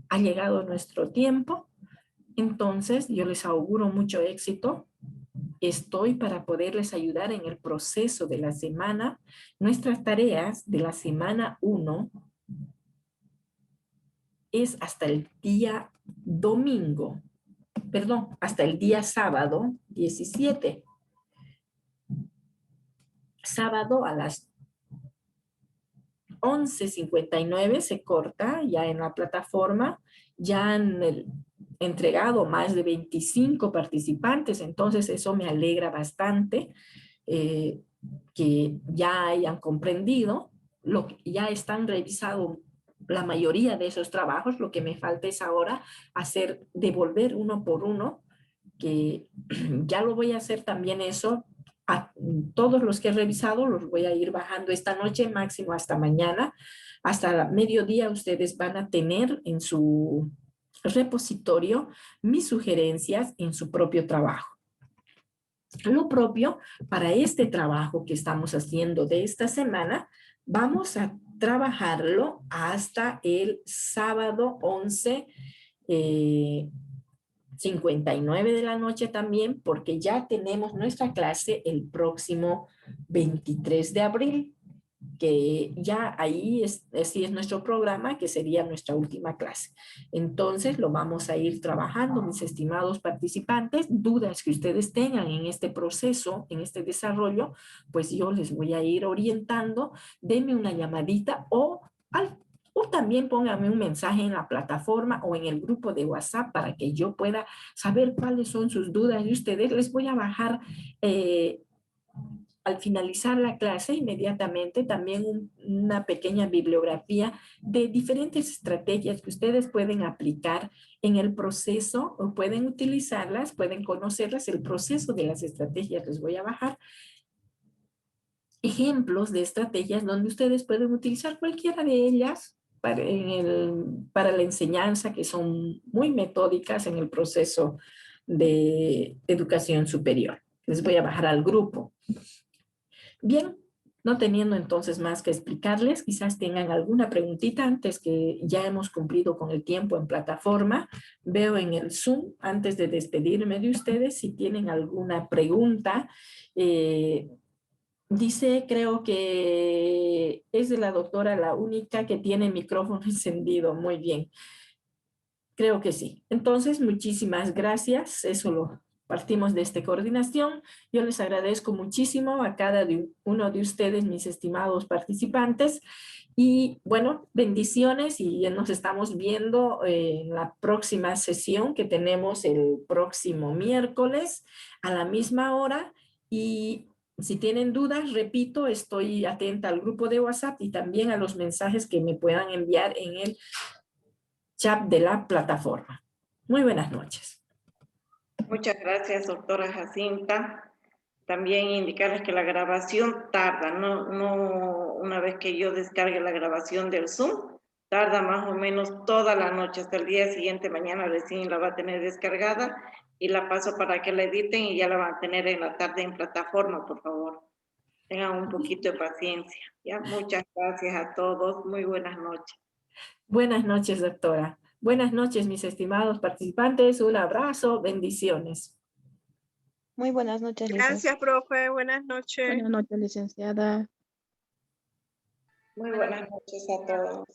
ha llegado nuestro tiempo. Entonces, yo les auguro mucho éxito. Estoy para poderles ayudar en el proceso de la semana. Nuestras tareas de la semana 1 es hasta el día domingo, perdón, hasta el día sábado 17. Sábado a las 11:59 se corta ya en la plataforma. Ya han entregado más de 25 participantes, entonces eso me alegra bastante que ya hayan comprendido, ya están revisados la mayoría de esos trabajos. Lo que me falta es ahora devolver uno por uno, que ya lo voy a hacer también eso. A todos los que he revisado los voy a ir bajando esta noche, máximo hasta mañana. Hasta mediodía ustedes van a tener en su repositorio mis sugerencias en su propio trabajo. Lo propio para este trabajo que estamos haciendo de esta semana, vamos a trabajarlo hasta el sábado 11:59 de la noche también, porque ya tenemos nuestra clase el próximo 23 de abril, que ya ahí así es nuestro programa, que sería nuestra última clase. Entonces lo vamos a ir trabajando, mis estimados participantes. Dudas que ustedes tengan en este proceso, en este desarrollo, pues yo les voy a ir orientando. Denme una llamadita o también pónganme un mensaje en la plataforma o en el grupo de WhatsApp para que yo pueda saber cuáles son sus dudas de ustedes. Les voy a bajar al finalizar la clase inmediatamente también una pequeña bibliografía de diferentes estrategias que ustedes pueden aplicar en el proceso o pueden utilizarlas, pueden conocerlas, el proceso de las estrategias. Les voy a bajar ejemplos de estrategias donde ustedes pueden utilizar cualquiera de ellas para la enseñanza, que son muy metódicas en el proceso de educación superior. Les voy a bajar al grupo. Bien, no teniendo entonces más que explicarles, quizás tengan alguna preguntita antes, que ya hemos cumplido con el tiempo en plataforma. Veo en el Zoom, antes de despedirme de ustedes, si tienen alguna pregunta. Dice, creo que es de la doctora la única que tiene el micrófono encendido. Muy bien. Creo que sí. Entonces, muchísimas gracias. Eso lo partimos de esta coordinación. Yo les agradezco muchísimo a cada uno de ustedes, mis estimados participantes. Y bueno, bendiciones, y ya nos estamos viendo en la próxima sesión que tenemos el próximo miércoles a la misma hora. Y si tienen dudas, repito, estoy atenta al grupo de WhatsApp y también a los mensajes que me puedan enviar en el chat de la plataforma. Muy buenas noches. Muchas gracias, doctora Jacinta. También indicarles que la grabación tarda, no una vez que yo descargue la grabación del Zoom, tarda más o menos toda la noche, hasta el día siguiente, mañana recién la va a tener descargada y la paso para que la editen y ya la van a tener en la tarde en plataforma, por favor. Tengan un poquito de paciencia. ¿Ya? Muchas gracias a todos. Muy buenas noches. Buenas noches, doctora. Buenas noches, mis estimados participantes. Un abrazo, bendiciones. Muy buenas noches, licenciada. Gracias, profe. Buenas noches. Buenas noches, licenciada. Muy buenas noches a todos.